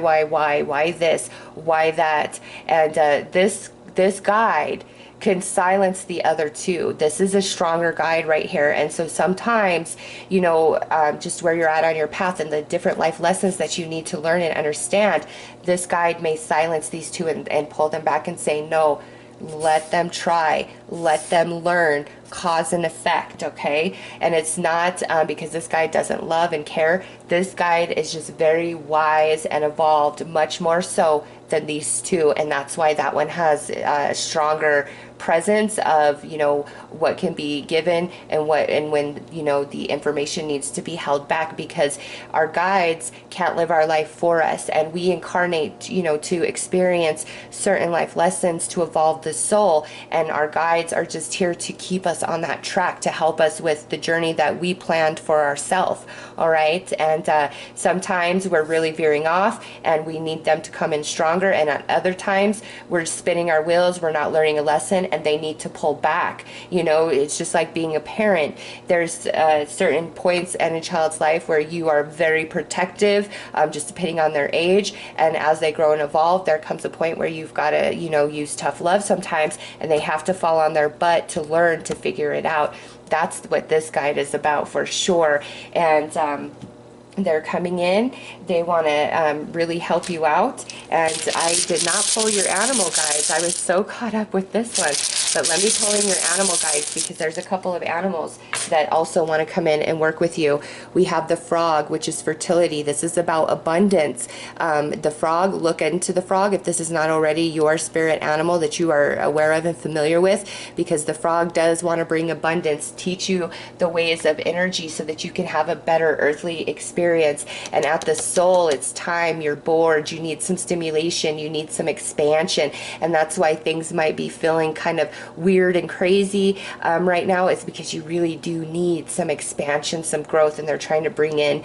this, why that? And this guide can silence the other two. This is a stronger guide right here. And so sometimes, you know, just where you're at on your path and the different life lessons that you need to learn and understand, this guide may silence these two and pull them back and say, no, let them try, let them learn, cause and effect. Okay? And it's not because this guide doesn't love and care. This guide is just very wise and evolved, much more so than these two. And that's why that one has a stronger presence of, you know, what can be given and what, and when, you know, the information needs to be held back, because our guides can't live our life for us, and we incarnate, you know, to experience certain life lessons to evolve the soul, and our guides are just here to keep us on that track, to help us with the journey that we planned for ourselves. All right? And sometimes we're really veering off and we need them to come in stronger, and at other times we're spinning our wheels, we're not learning a lesson, and they need to pull back. You know, it's just like being a parent. There's certain points in a child's life where you are very protective, just depending on their age, and as they grow and evolve, there comes a point where you've got to, you know, use tough love sometimes, and they have to fall on their butt to learn, to figure it out. That's what this guide is about for sure. And they're coming in. They want to really help you out. And I did not pull your animal guides. I was so caught up with this one. But let me pull in your animal guides, because there's a couple of animals that also want to come in and work with you. We have the frog, which is fertility. This is about abundance. The frog, look into the frog if this is not already your spirit animal that you are aware of and familiar with, because the frog does want to bring abundance, teach you the ways of energy so that you can have a better earthly experience. And at the soul, it's time. You're bored. You need some stimulation. You need some expansion. And that's why things might be feeling kind of weird and crazy right now, it's because you really do need some expansion, some growth, and they're trying to bring in,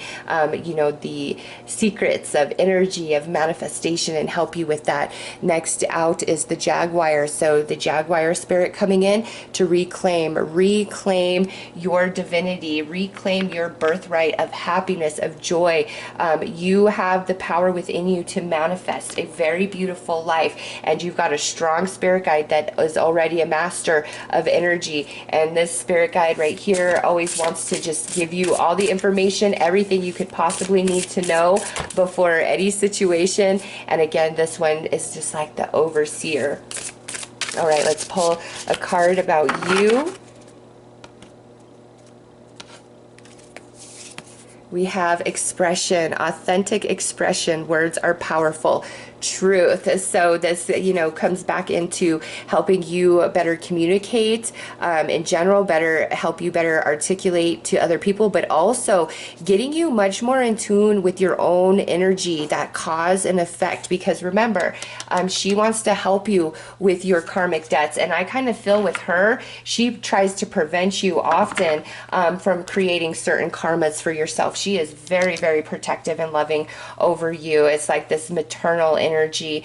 you know, the secrets of energy, of manifestation, and help you with that. Next out is the Jaguar. So the Jaguar spirit coming in to reclaim your divinity, reclaim your birthright of happiness, of joy. You have the power within you to manifest a very beautiful life, and you've got a strong spirit guide that is already a master of energy. And this spirit guide right here always wants to just give you all the information, everything you could possibly need to know before any situation. And again, this one is just like the overseer. All right, let's pull a card about you. We have expression, authentic expression. Words are powerful. Truth. So this, you know, comes back into helping you better communicate in general, help you better articulate to other people, but also getting you much more in tune with your own energy, that cause and effect. Because remember, she wants to help you with your karmic debts, and I kind of feel with her, she tries to prevent you often from creating certain karmas for yourself. She is very, very protective and loving over you. It's like this maternal energy,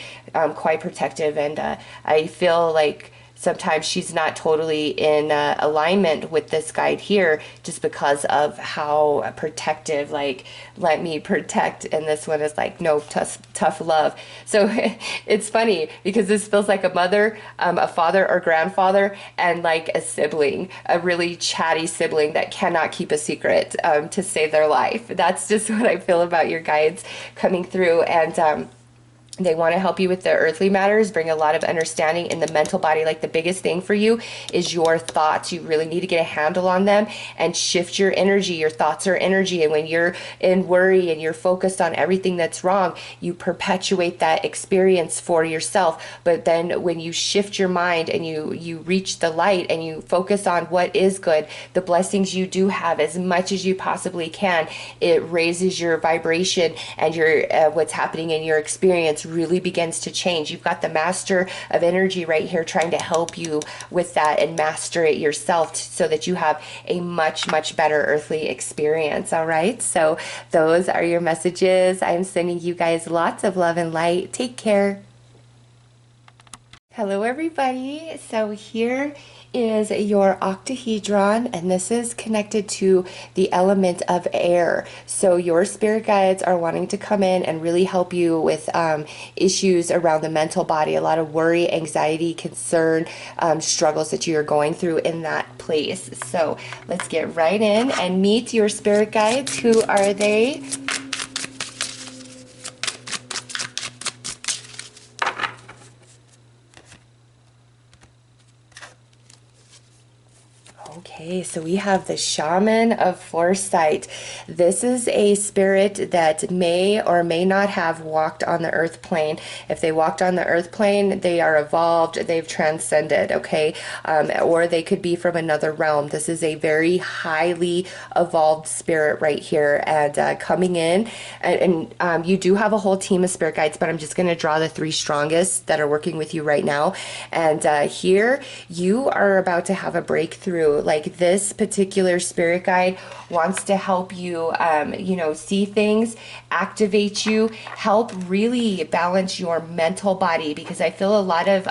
quite protective, and I feel like sometimes she's not totally in alignment with this guide here, just because of how protective, like, let me protect, and this one is like, no, tough love. So it's funny because this feels like a mother, a father or grandfather, and like a sibling, a really chatty sibling that cannot keep a secret to save their life. That's just what I feel about your guides coming through. And they want to help you with the earthly matters, bring a lot of understanding in the mental body. Like, the biggest thing for you is your thoughts. You really need to get a handle on them and shift your energy. Your thoughts are energy. And when you're in worry and you're focused on everything that's wrong, you perpetuate that experience for yourself. But then when you shift your mind and you reach the light and you focus on what is good, the blessings you do have, as much as you possibly can, it raises your vibration, and your what's happening in your experience really begins to change. You've got the master of energy right here trying to help you with that and master it yourself, so that you have a much, much better earthly experience. All right, so those are your messages. I'm sending you guys lots of love and light. Take care. Hello everybody. So here is your octahedron, and this is connected to the element of air. So your spirit guides are wanting to come in and really help you with issues around the mental body, a lot of worry, anxiety, concern, struggles that you are going through in that place. So let's get right in and meet your spirit guides. Who are they? Okay, so we have the Shaman of Foresight. This is a spirit that may or may not have walked on the earth plane. If they walked on the earth plane, they are evolved, they've transcended, okay? Or they could be from another realm. This is a very highly evolved spirit right here, and coming in, and you do have a whole team of spirit guides, but I'm just going to draw the 3 strongest that are working with you right now. And here, you are about to have a breakthrough. Like, this particular spirit guide wants to help you, you know, see things, activate you, help really balance your mental body, because I feel a lot of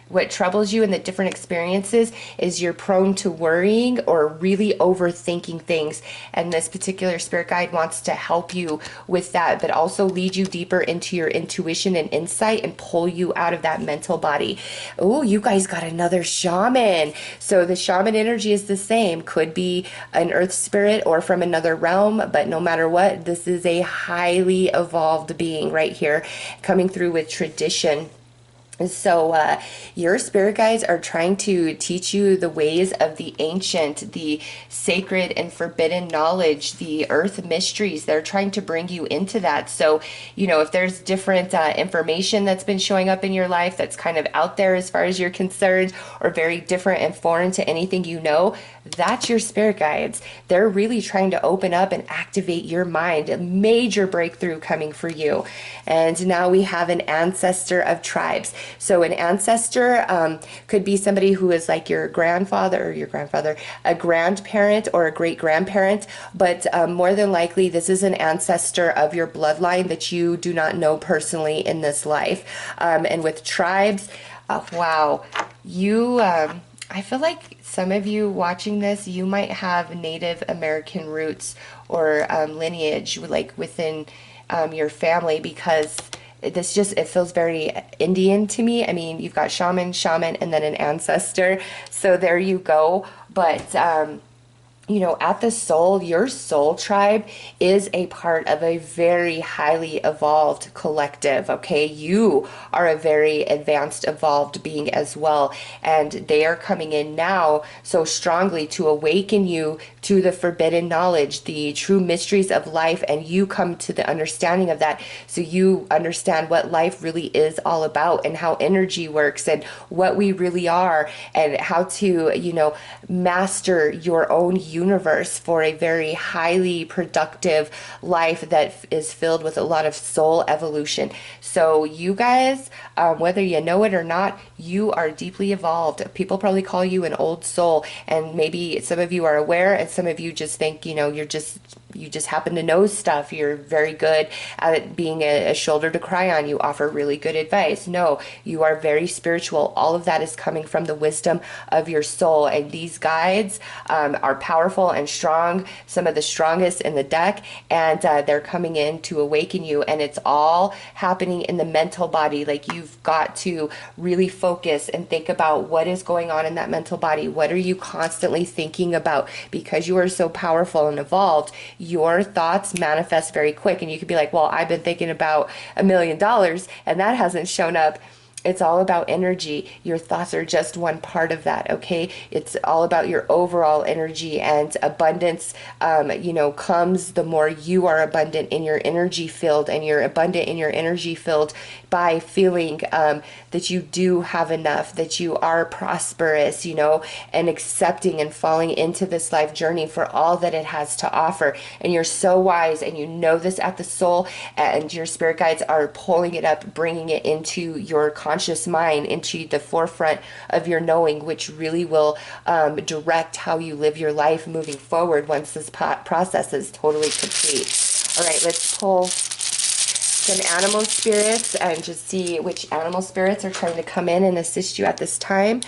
what troubles you in the different experiences is you're prone to worrying or really overthinking things. And this particular spirit guide wants to help you with that, but also lead you deeper into your intuition and insight and pull you out of that mental body. Oh, you guys got another shaman. So the shaman energy is the same. Could be an earth spirit or from another realm, but no matter what, this is a highly evolved being right here, coming through with tradition. So your spirit guides are trying to teach you the ways of the ancient, the sacred and forbidden knowledge, the earth mysteries. They're trying to bring you into that. So, you know, if there's different information that's been showing up in your life that's kind of out there as far as you're concerned, or very different and foreign to anything you know, that's your spirit guides. They're really trying to open up and activate your mind. A major breakthrough coming for you. And now we have an ancestor of tribes. So an ancestor could be somebody who is like your grandfather or your grandfather, a grandparent or a great grandparent, but more than likely this is an ancestor of your bloodline that you do not know personally in this life. And with tribes, wow, you, I feel like some of you watching this, you might have Native American roots or lineage like within your family, because this just, it feels very Indian to me. I mean, you've got shaman, and then an ancestor. So there you go. But you know, at the soul, your soul tribe is a part of a very highly evolved collective, okay? You are a very advanced, evolved being as well, and they are coming in now so strongly to awaken you to the forbidden knowledge, the true mysteries of life, and you come to the understanding of that, so you understand what life really is all about and how energy works and what we really are and how to, you know, master your own universe for a very highly productive life that is filled with a lot of soul evolution. So you guys, whether you know it or not, you are deeply evolved. People probably call you an old soul, and maybe some of you are aware and some of you just think, you know, you just happen to know stuff. You're very good at it, being a shoulder to cry on. You offer really good advice. No, you are very spiritual. All of that is coming from the wisdom of your soul. And these guides are powerful and strong, some of the strongest in the deck. And they're coming in to awaken you. And it's all happening in the mental body. Like, you've got to really focus and think about what is going on in that mental body. What are you constantly thinking about? Because you are so powerful and evolved, your thoughts manifest very quick. And you could be like, well, I've been thinking about $1 million and that hasn't shown up. It's all about energy. Your thoughts are just one part of that, okay? It's all about your overall energy, and abundance, you know, comes the more you are abundant in your energy field, and you're abundant in your energy field by feeling that you do have enough, that you are prosperous, you know, and accepting and falling into this life journey for all that it has to offer. And you're so wise, and you know this at the soul, and your spirit guides are pulling it up, bringing it into your conscious mind, into the forefront of your knowing, which really will direct how you live your life moving forward once this process is totally complete. All right, let's pull some animal spirits and just see which animal spirits are trying to come in and assist you at this time.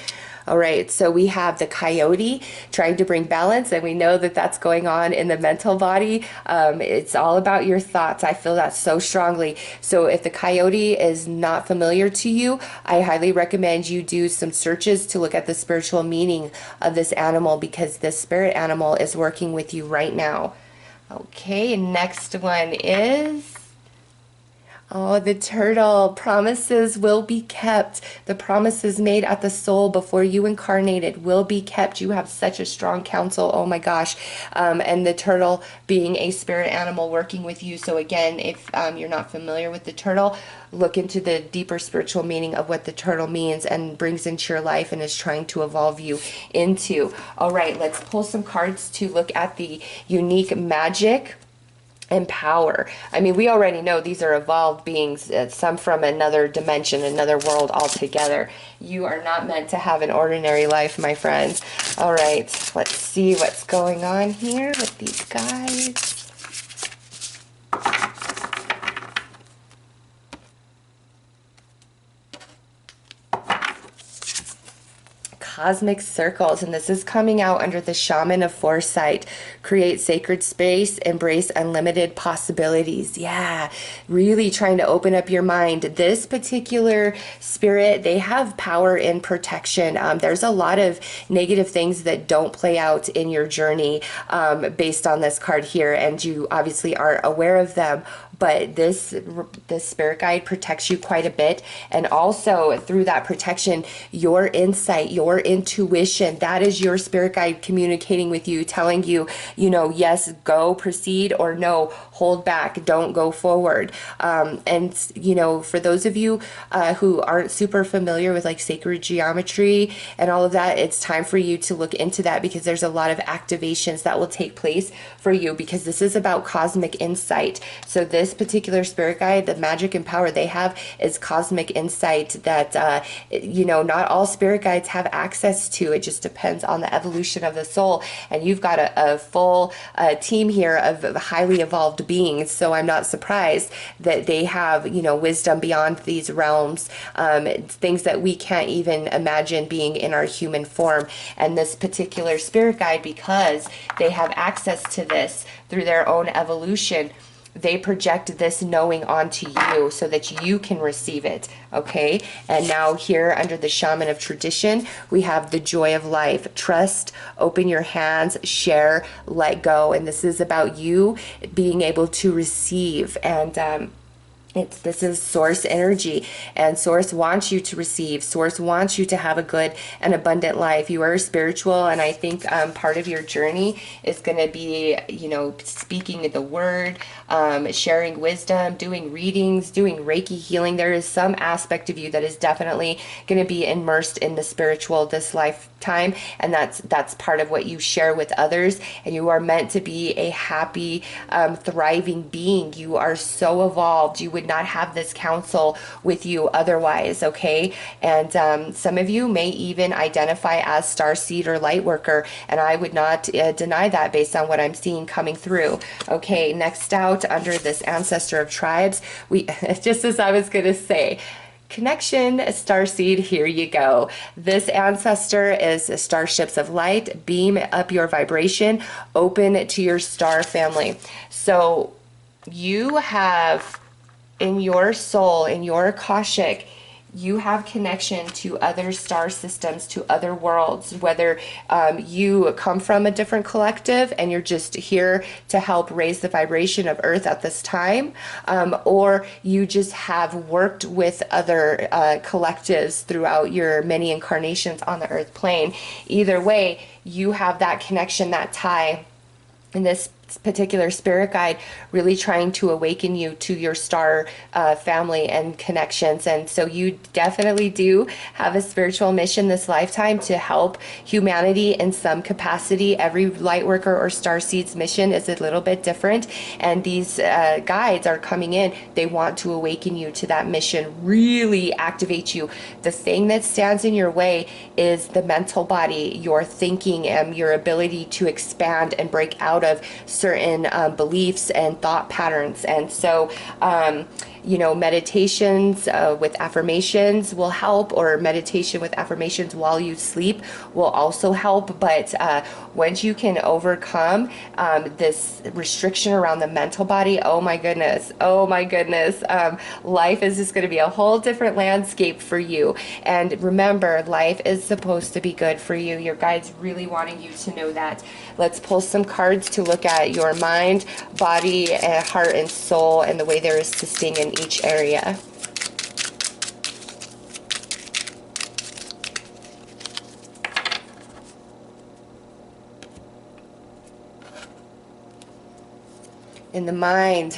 All right, so we have the coyote trying to bring balance, and we know that that's going on in the mental body. It's all about your thoughts. I feel that so strongly. So if the coyote is not familiar to you, I highly recommend you do some searches to look at the spiritual meaning of this animal, because this spirit animal is working with you right now. Okay, next one is... oh, the turtle. Promises will be kept. The promises made at the soul before you incarnated will be kept. You have such a strong counsel. Oh my gosh. And the turtle being a spirit animal working with you. So again, if you're not familiar with the turtle, look into the deeper spiritual meaning of what the turtle means and brings into your life and is trying to evolve you into. All right, let's pull some cards to look at the unique magic and power. I mean, we already know these are evolved beings, some from another dimension, another world altogether. You are not meant to have an ordinary life, my friends. All right, let's see what's going on here with these guys. Cosmic circles, and this is coming out under the shaman of foresight. Create sacred space, embrace unlimited possibilities. Yeah, really trying to open up your mind. This particular spirit, they have power in protection. There's a lot of negative things that don't play out in your journey based on this card here, and you obviously are aware of them. But this spirit guide protects you quite a bit. And also through that protection, your insight, your intuition, that is your spirit guide communicating with you, telling you, you know, yes, go, proceed, or no, hold back, don't go forward. And, you know, for those of you who aren't super familiar with like sacred geometry and all of that, it's time for you to look into that, because there's a lot of activations that will take place for you, because this is about cosmic insight. So this this particular spirit guide, the magic and power they have is cosmic insight that, not all spirit guides have access to. It just depends on the evolution of the soul. And you've got a full team here of highly evolved beings. So I'm not surprised that they have, wisdom beyond these realms, things that we can't even imagine being in our human form. And this particular spirit guide, because they have access to this through their own evolution, they project this knowing onto you so that you can receive it, okay? And now here under the shaman of tradition, we have the joy of life. Trust, open your hands, share, let go. And this is about you being able to receive. And this is source energy, and source wants you to receive. Source wants you to have a good and abundant life. You are spiritual, and I think part of your journey is going to be, speaking the word, sharing wisdom, doing readings, doing Reiki healing. There is some aspect of you that is definitely going to be immersed in the spiritual this lifetime, and that's part of what you share with others. And you are meant to be a happy, thriving being. You are so evolved. You would not have this counsel with you otherwise, okay? And some of you may even identify as starseed or light worker, and I would not deny that based on what I'm seeing coming through. Okay, next out under this ancestor of tribes, we just as I was going to say, connection, starseed, here you go. This ancestor is starships of light. Beam up your vibration, open to your star family. So you have in your soul, in your Akashic, you have connection to other star systems, to other worlds, whether you come from a different collective and you're just here to help raise the vibration of Earth at this time, or you just have worked with other collectives throughout your many incarnations on the Earth plane. Either way, you have that connection, that tie. In this particular spirit guide, really trying to awaken you to your star family and connections. And so you definitely do have a spiritual mission this lifetime to help humanity in some capacity. Every light worker or star seed's mission is a little bit different, and these guides are coming in. They want to awaken you to that mission, really activate you. The thing that stands in your way is the mental body, your thinking, and your ability to expand and break out of certain beliefs and thought patterns. And so meditations with affirmations will help, or meditation with affirmations while you sleep will also help. But once you can overcome this restriction around the mental body, oh my goodness, life is just going to be a whole different landscape for you. And remember, life is supposed to be good for you. Your guide's really wanting you to know that. Let's pull some cards to look at your mind, body, and heart and soul, and the way they're assisting in each area. In the mind,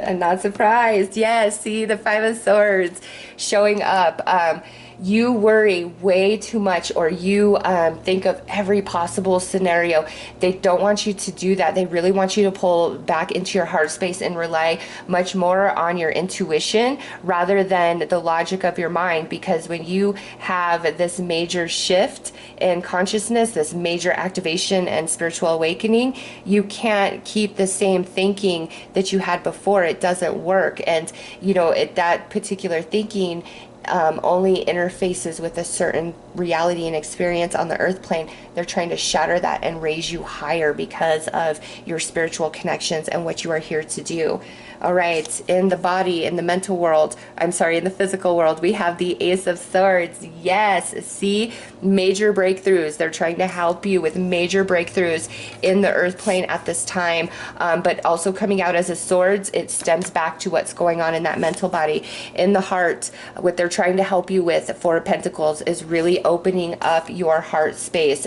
I'm not surprised. Yes, see the Five of Swords showing up. You worry way too much, or you think of every possible scenario. They don't want you to do that. They really want you to pull back into your heart space and rely much more on your intuition rather than the logic of your mind. Because when you have this major shift in consciousness, this major activation and spiritual awakening, you can't keep the same thinking that you had before. It doesn't work. And that particular thinking only interfaces with a certain reality and experience on the earth plane. They're trying to shatter that and raise you higher because of your spiritual connections and what you are here to do. All right, in the body, in the mental world, in the physical world, we have the Ace of Swords. Yes, see, major breakthroughs. They're trying to help you with major breakthroughs in the earth plane at this time, but also coming out as a swords, it stems back to what's going on in that mental body. In the heart, what they're trying to help you with, Four of Pentacles, is really opening up your heart space.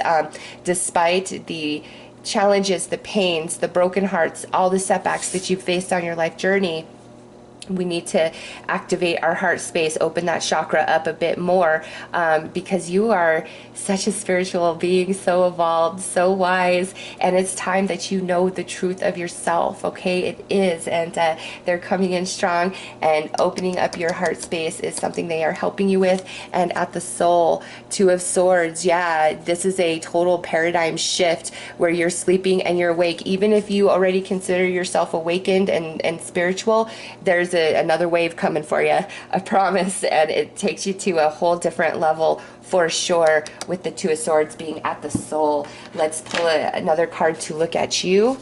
Despite the challenges, the pains, the broken hearts, all the setbacks that you've faced on your life journey, We need to activate our heart space, open that chakra up a bit more, because you are such a spiritual being, so evolved, so wise, and it's time that you know the truth of yourself, okay? It is, and they're coming in strong, and opening up your heart space is something they are helping you with. And at the soul, Two of Swords, yeah, this is a total paradigm shift where you're sleeping and you're awake. Even if you already consider yourself awakened and spiritual, there's another wave coming for you, I promise, and it takes you to a whole different level for sure, with the Two of Swords being at the soul. Let's pull another card to look at you.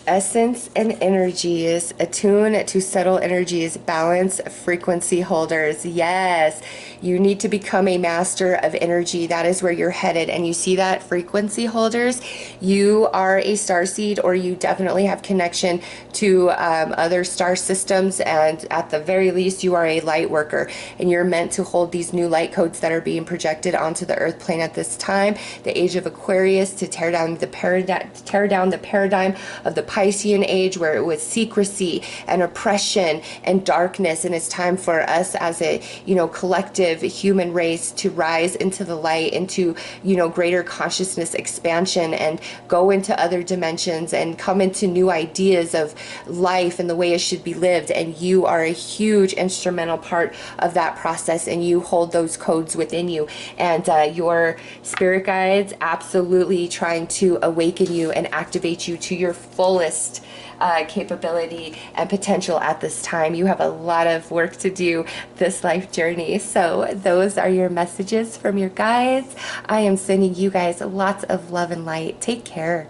Essence and energies, attune to subtle energies, balance frequency holders. Yes, you need to become a master of energy. That is where you're headed. And you see that, frequency holders, you are a starseed, or you definitely have connection to other star systems, and at the very least you are a light worker, and you're meant to hold these new light codes that are being projected onto the earth plane at this time, the age of Aquarius, to tear down the paradigm of the Piscean age, where it was secrecy and oppression and darkness. And it's time for us as a collective human race to rise into the light, into greater consciousness expansion, and go into other dimensions and come into new ideas of life and the way it should be lived. And you are a huge instrumental part of that process, and you hold those codes within you, and your spirit guides absolutely trying to awaken you and activate you to your fullest capability and potential at this time. You have a lot of work to do this life journey. So those are your messages from your guides. I am sending you guys lots of love and light. Take care.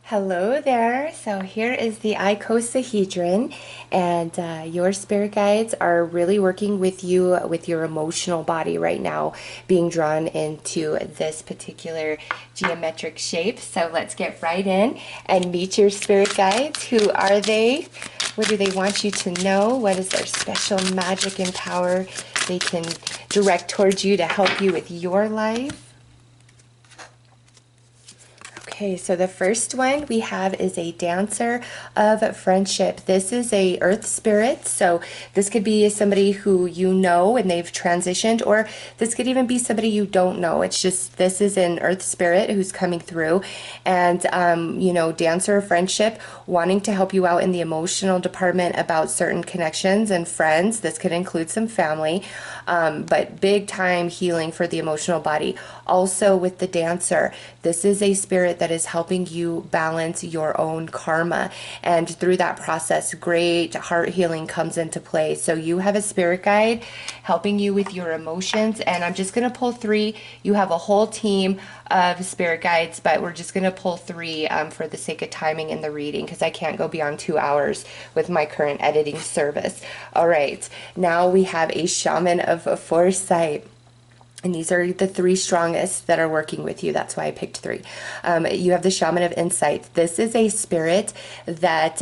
Hello there. So here is the Icosahedron, and your spirit guides are really working with you with your emotional body right now, being drawn into this particular geometric shape. So let's get right in and meet your spirit guides. Who are they? What do they want you to know? What is their special magic and power they can direct towards you to help you with your life? Okay, so the first one we have is a dancer of friendship. This is a earth spirit, so this could be somebody who you know and they've transitioned, or this could even be somebody you don't know. It's just, this is an earth spirit who's coming through, and dancer of friendship, wanting to help you out in the emotional department about certain connections and friends. This could include some family, but big time healing for the emotional body. Also with the dancer, this is a spirit that is helping you balance your own karma, and through that process great heart healing comes into play. So you have a spirit guide helping you with your emotions, and I'm just going to pull three. You have a whole team of spirit guides, but we're just going to pull three for the sake of timing in the reading, because I can't go beyond 2 hours with my current editing service. All right, now we have a shaman of foresight. And these are the three strongest that are working with you. That's why I picked three. You have the Shaman of Insight. This is a spirit that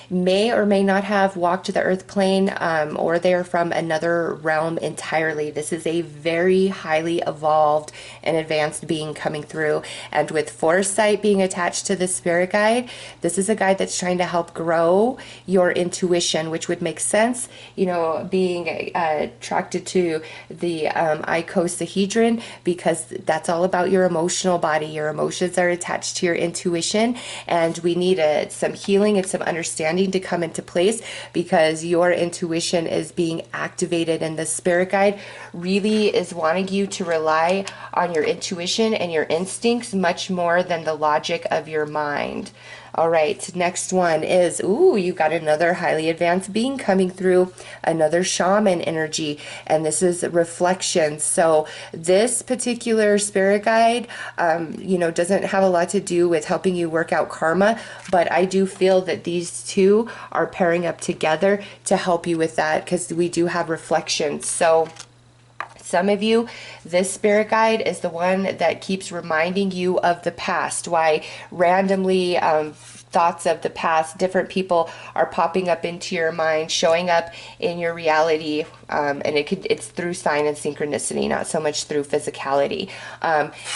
may or may not have walked the earth plane, or they're from another realm entirely. This is a very highly evolved and advanced being coming through. And with foresight being attached to the spirit guide, this is a guide that's trying to help grow your intuition, which would make sense, being attracted to the Icosahedron, because that's all about your emotional body. Your emotions are attached to your intuition, and we need some healing and some understanding to come into place, because your intuition is being activated, and the spirit guide really is wanting you to rely on your intuition and your instincts much more than the logic of your mind. All right, next one is, you got another highly advanced being coming through, another shaman energy, and this is reflection. So this particular spirit guide, doesn't have a lot to do with helping you work out karma, but I do feel that these two are pairing up together to help you with that, because we do have reflection. So some of you, this spirit guide is the one that keeps reminding you of the past, why randomly thoughts of the past. Different people are popping up into your mind, showing up in your reality, and it's through sign and synchronicity, not so much through physicality.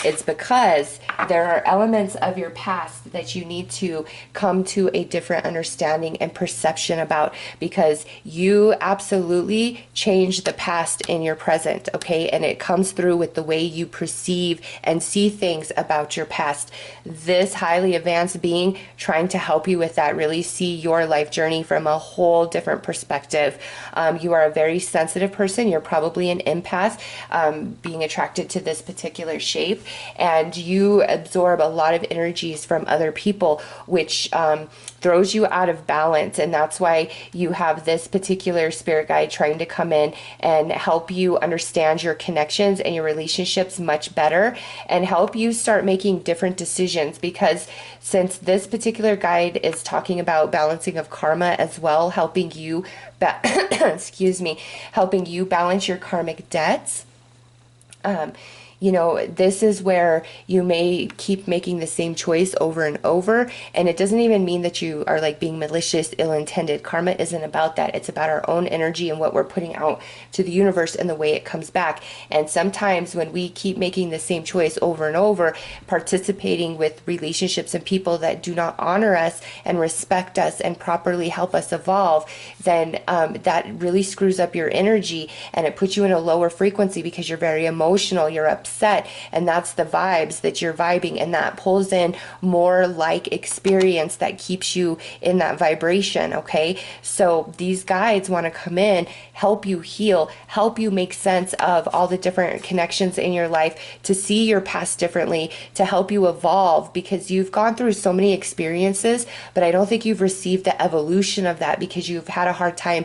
It's because there are elements of your past that you need to come to a different understanding and perception about, because you absolutely change the past in your present, okay? And it comes through with the way you perceive and see things about your past. This highly advanced being trying to help you with that, really see your life journey from a whole different perspective. You are a very sensitive person. You're probably an empath, being attracted to this particular shape, and you absorb a lot of energies from other people, which throws you out of balance. And that's why you have this particular spirit guide trying to come in and help you understand your connections and your relationships much better, and help you start making different decisions. Because since this particular guide is talking about balancing of karma as well, helping you excuse me, helping you balance your karmic debts, you know, this is where you may keep making the same choice over and over. And it doesn't even mean that you are like being malicious, ill-intended. Karma isn't about that. It's about our own energy and what we're putting out to the universe and the way it comes back. And sometimes when we keep making the same choice over and over, participating with relationships and people that do not honor us and respect us and properly help us evolve, then that really screws up your energy, and it puts you in a lower frequency because you're very emotional, you're upset, and that's the vibes that you're vibing, and that pulls in more like experience that keeps you in that vibration, okay? So these guides want to come in, help you heal, help you make sense of all the different connections in your life, to see your past differently, to help you evolve, because you've gone through so many experiences, but I don't think you've received the evolution of that because you've had a hard time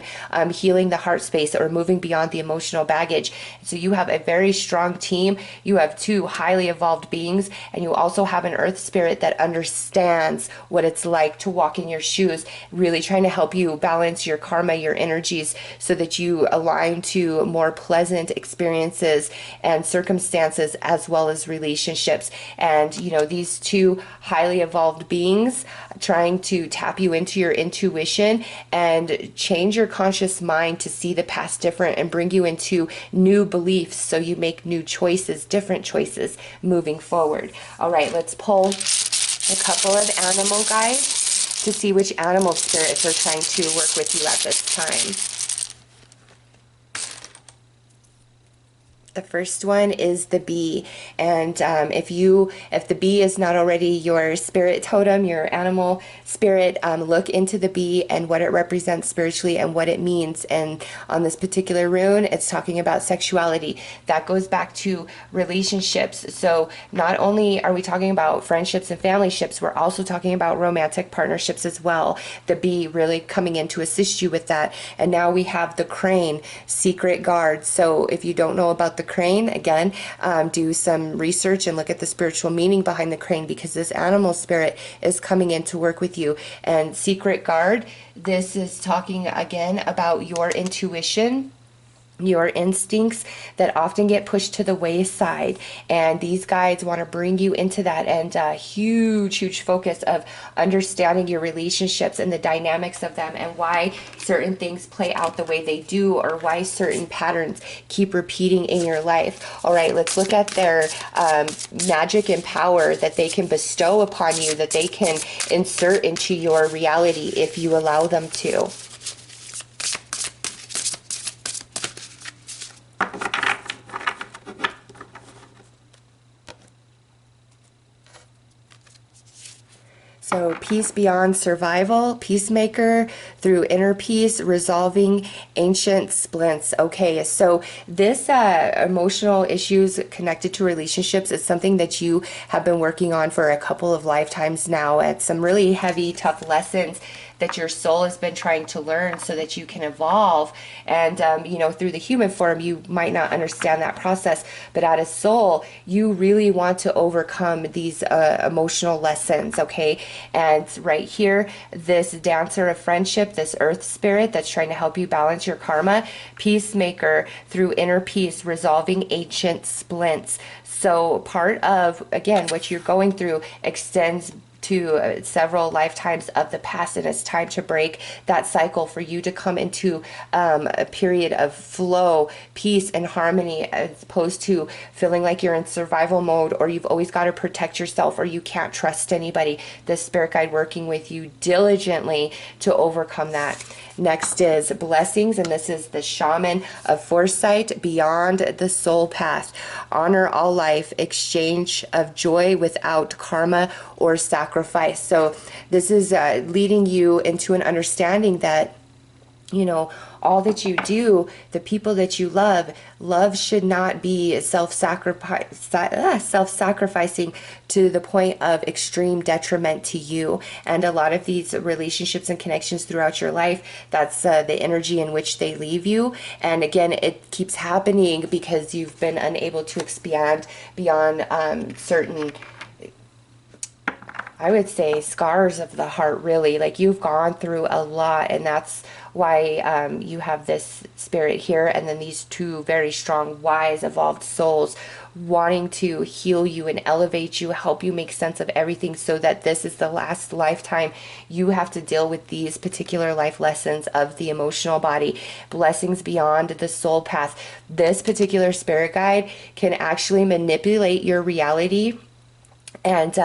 healing the heart space or moving beyond the emotional baggage. So you have a very strong team. You have two highly evolved beings, and you also have an earth spirit that understands what it's like to walk in your shoes, really trying to help you balance your karma, your energies, so that you align to more pleasant experiences and circumstances as well as relationships. And you know, these two highly evolved beings trying to tap you into your intuition and change your conscious mind to see the past different and bring you into new beliefs so you make new choices, different choices moving forward. All right, let's pull a couple of animal guides to see which animal spirits are trying to work with you at this time. The first one is the bee, and if the bee is not already your spirit totem, your animal spirit, look into the bee and what it represents spiritually and what it means. And on this particular rune, it's talking about sexuality. That goes back to relationships. So not only are we talking about friendships and family ships, we're also talking about romantic partnerships as well. The bee really coming in to assist you with that. And now we have the crane, secret guard. So if you don't know about the crane, again, do some research and look at the spiritual meaning behind the crane, because this animal spirit is coming in to work with you. And secret guard, this is talking again about your intuition, your instincts that often get pushed to the wayside, and these guides want to bring you into that. And a huge focus of understanding your relationships and the dynamics of them, and why certain things play out the way they do, or why certain patterns keep repeating in your life. All right, let's look at their magic and power that they can bestow upon you, that they can insert into your reality if you allow them to. So peace beyond survival, peacemaker through inner peace, resolving ancient splints. Okay, so this emotional issues connected to relationships is something that you have been working on for a couple of lifetimes now, at some really heavy, tough lessons that your soul has been trying to learn so that you can evolve. And, you know, through the human form, you might not understand that process, but at a soul, you really want to overcome these emotional lessons, okay? And right here, this dancer of friendship, this earth spirit that's trying to help you balance your karma, peacemaker through inner peace, resolving ancient splints. So part of, again, what you're going through extends to several lifetimes of the past, and it's time to break that cycle for you to come into a period of flow, peace, and harmony, as opposed to feeling like you're in survival mode, or you've always got to protect yourself, or you can't trust anybody. The spirit guide working with you diligently to overcome that. Next is blessings, and this is the shaman of foresight beyond the soul path. Honor all life, exchange of joy without karma or sacrifice. So this is leading you into an understanding that, you know, all that you do, the people that you love should not be self-sacrificing to the point of extreme detriment to you. And a lot of these relationships and connections throughout your life, that's the energy in which they leave you. And again, it keeps happening because you've been unable to expand beyond certain, I would say, scars of the heart, really. Like, you've gone through a lot, and that's why you have this spirit here, and then these two very strong, wise, evolved souls wanting to heal you and elevate you, help you make sense of everything, so that this is the last lifetime you have to deal with these particular life lessons of the emotional body. Blessings beyond the soul path. This particular spirit guide can actually manipulate your reality and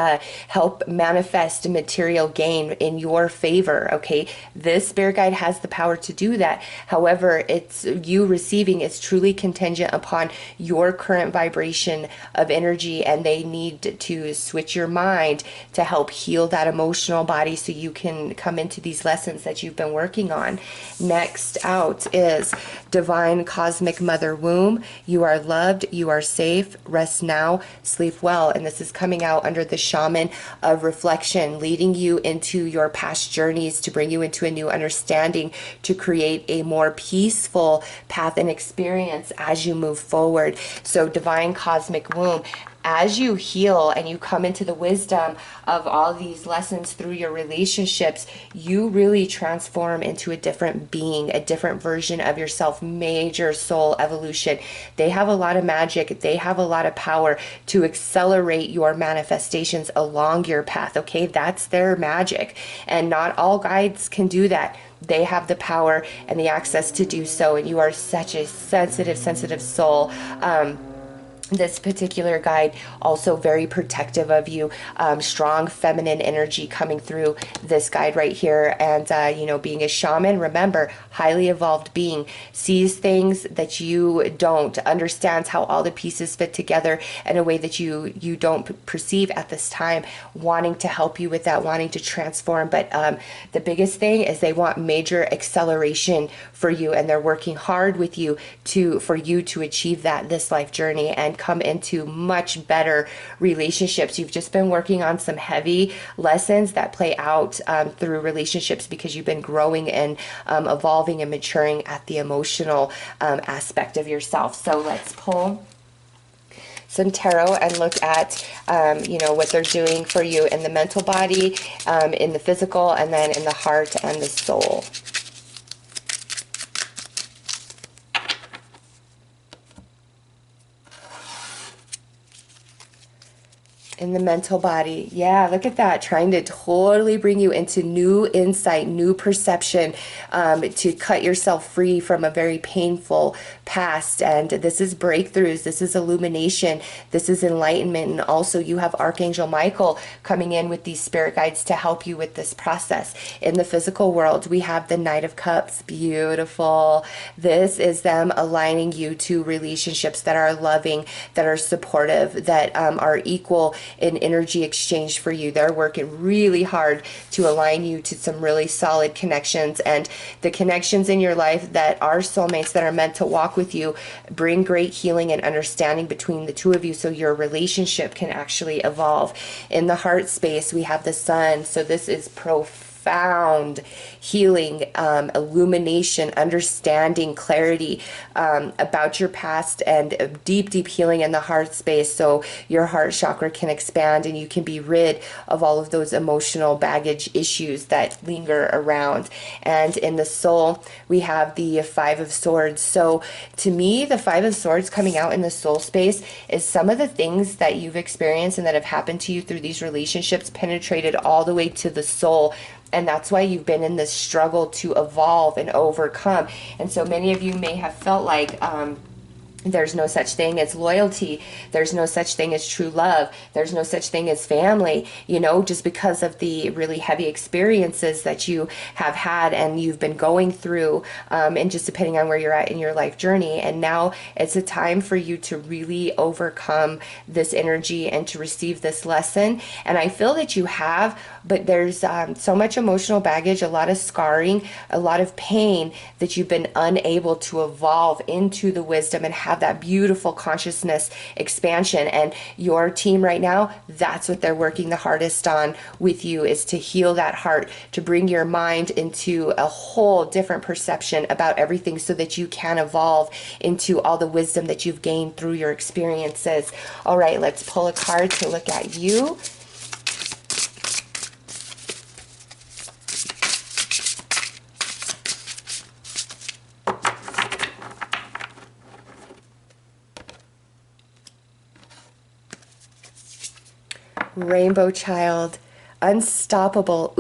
help manifest material gain in your favor. Okay, this spirit guide has the power to do that. However, it's you receiving is truly contingent upon your current vibration of energy, and they need to switch your mind to help heal that emotional body so you can come into these lessons that you've been working on. Next out is divine cosmic mother womb. You are loved, you are safe, rest now, sleep well. And this is coming out under the shaman of reflection, leading you into your past journeys to bring you into a new understanding, to create a more peaceful path and experience as you move forward. So divine cosmic womb, as you heal and you come into the wisdom of all these lessons through your relationships, you really transform into a different being, a different version of yourself. Major soul evolution. They have a lot of magic. They have a lot of power to accelerate your manifestations along your path. Okay, that's their magic. And not all guides can do that. They have the power and the access to do so. And you are such a sensitive soul. This particular guide also very protective of you, strong feminine energy coming through this guide right here. And you know, being a shaman, remember, highly evolved being, sees things that you don't, understands how all the pieces fit together in a way that you don't perceive at this time, wanting to help you with that, wanting to transform. But the biggest thing is they want major acceleration for you, and they're working hard with you for you to achieve that this life journey and come into much better relationships. You've just been working on some heavy lessons that play out through relationships because you've been growing and evolving and maturing at the emotional aspect of yourself. So let's pull some tarot and look at you know, what they're doing for you in the mental body, in the physical, and then in the heart and the soul. In the mental body, yeah, look at that, trying to totally bring you into new insight, new perception, to cut yourself free from a very painful past. And this is breakthroughs, this is illumination, this is enlightenment. And also you have Archangel Michael coming in with these spirit guides to help you with this process. In the physical world, we have the Knight of Cups, beautiful. This is them aligning you to relationships that are loving, that are supportive, that are equal in energy exchange for you. They're working really hard to align you to some really solid connections, and the connections in your life that are soulmates, that are meant to walk with you, bring great healing and understanding between the two of you so your relationship can actually evolve. In the heart space, we have the Sun. So this is profound. profound healing, illumination, understanding, clarity about your past, and a deep, deep healing in the heart space, so your heart chakra can expand and you can be rid of all of those emotional baggage issues that linger around. And in the soul, we have the Five of Swords. So to me, the Five of Swords coming out in the soul space is some of the things that you've experienced and that have happened to you through these relationships penetrated all the way to the soul. And that's why you've been in this struggle to evolve and overcome. And so many of you may have felt like there's no such thing as loyalty. There's no such thing as true love. There's no such thing as family, you know, just because of the really heavy experiences that you have had and you've been going through, and just depending on where you're at in your life journey. And now it's a time for you to really overcome this energy and to receive this lesson. And I feel that you have, but there's so much emotional baggage, a lot of scarring, a lot of pain that you've been unable to evolve into the wisdom and have that beautiful consciousness expansion. And your team right now, that's what they're working the hardest on with you, is to heal that heart, to bring your mind into a whole different perception about everything so that you can evolve into all the wisdom that you've gained through your experiences. All right, let's pull a card to look at you. Rainbow Child, unstoppable,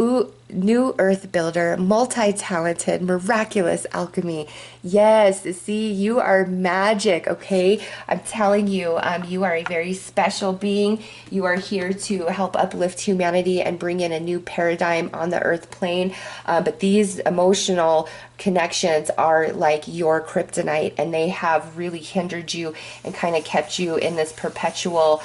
new earth builder, multi-talented, miraculous alchemy. Yes, see, you are magic, okay? I'm telling you, you are a very special being. You are here to help uplift humanity and bring in a new paradigm on the earth plane. But these emotional connections are like your kryptonite, and they have really hindered you and kind of kept you in this perpetual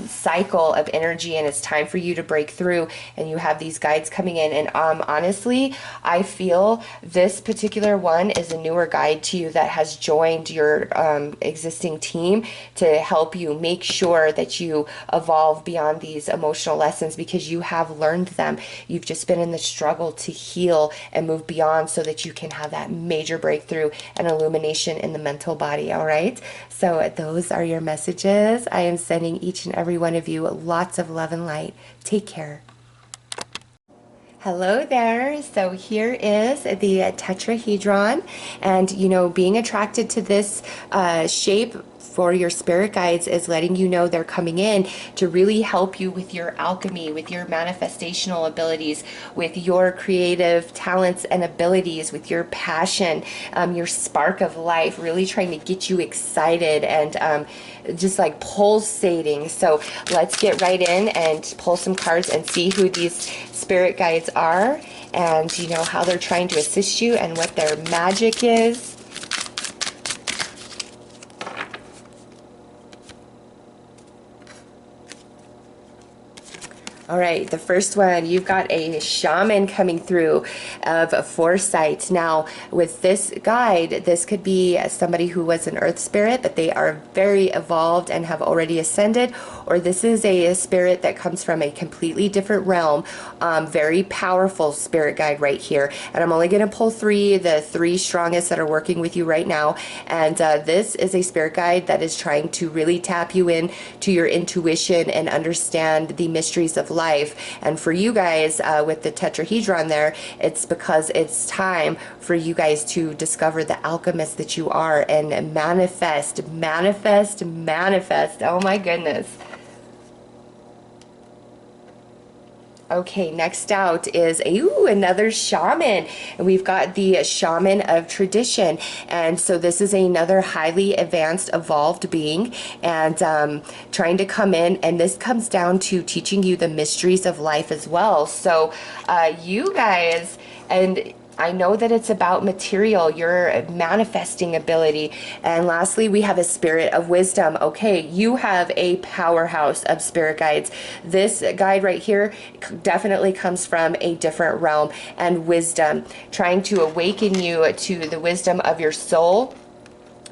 cycle of energy, and it's time for you to break through. And you have these guides coming in, and honestly, I feel this particular one is a newer guide to you that has joined your existing team to help you make sure that you evolve beyond these emotional lessons, because you have learned them. You've just been in the struggle to heal and move beyond so that you can have that major breakthrough and illumination in the mental body. All right, so those are your messages. I am sending each and every one of you lots of love and light. Take care. Hello there. So here is the Tetrahedron, and you know, being attracted to this shape for your spirit guides is letting you know they're coming in to really help you with your alchemy, with your manifestational abilities, with your creative talents and abilities, with your passion, your spark of life, really trying to get you excited and just like pulsating. So let's get right in and pull some cards and see who these spirit guides are, and you know, how they're trying to assist you and what their magic is. All right, the first one, you've got a shaman coming through of foresight. Now, with this guide, this could be somebody who was an earth spirit, but they are very evolved and have already ascended, or this is a spirit that comes from a completely different realm. Very powerful spirit guide right here. And I'm only going to pull three, the three strongest that are working with you right now. And this is a spirit guide that is trying to really tap you in to your intuition and understand the mysteries of life. And for you guys with the Tetrahedron there, it's because it's time for you guys to discover the alchemist that you are and manifest, manifest, manifest. Oh my goodness. Okay, next out is another shaman, and we've got the shaman of tradition. And so this is another highly advanced, evolved being, and trying to come in, and this comes down to teaching you the mysteries of life as well. So you guys, and I know that it's about material, your manifesting ability. And lastly, we have a spirit of wisdom. Okay, you have a powerhouse of spirit guides. This guide right here definitely comes from a different realm and wisdom, trying to awaken you to the wisdom of your soul,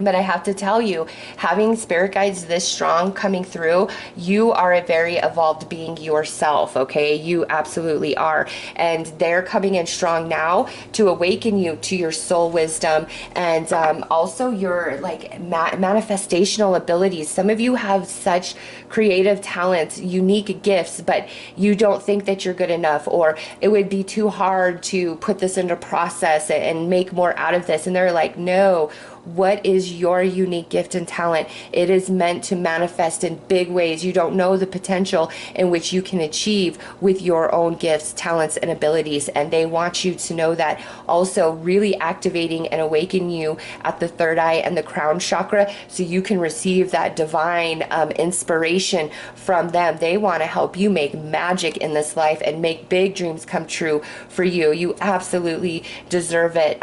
But I have to tell you, having spirit guides this strong coming through, you are a very evolved being yourself, okay? You absolutely are. And they're coming in strong now to awaken you to your soul wisdom and also your like manifestational abilities. Some of you have such creative talents, unique gifts, but you don't think that you're good enough, or it would be too hard to put this into process and make more out of this. And they're like, no. What is your unique gift and talent? It is meant to manifest in big ways. You don't know the potential in which you can achieve with your own gifts, talents, and abilities. And they want you to know that. Also, really activating and awakening you at the third eye and the crown chakra so you can receive that divine inspiration from them. They want to help you make magic in this life and make big dreams come true for you. You absolutely deserve it.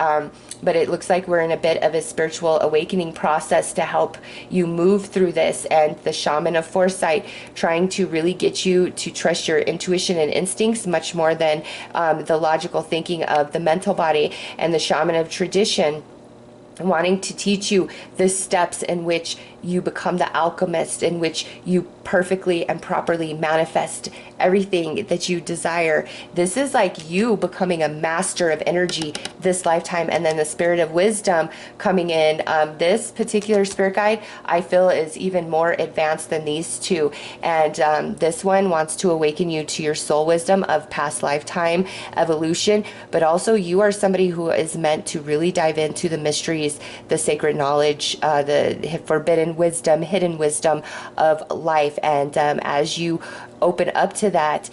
But it looks like we're in a bit of a spiritual awakening process to help you move through this. And the shaman of foresight trying to really get you to trust your intuition and instincts much more than the logical thinking of the mental body. And the shaman of tradition wanting to teach you the steps in which you become the alchemist, in which you perfectly and properly manifest everything that you desire. This is like you becoming a master of energy this lifetime. And then the spirit of wisdom coming in. This particular spirit guide, I feel, is even more advanced than these two. And this one wants to awaken you to your soul wisdom of past lifetime evolution. But also you are somebody who is meant to really dive into the mysteries, the sacred knowledge, the forbidden wisdom, hidden wisdom of life. And as you open up to that,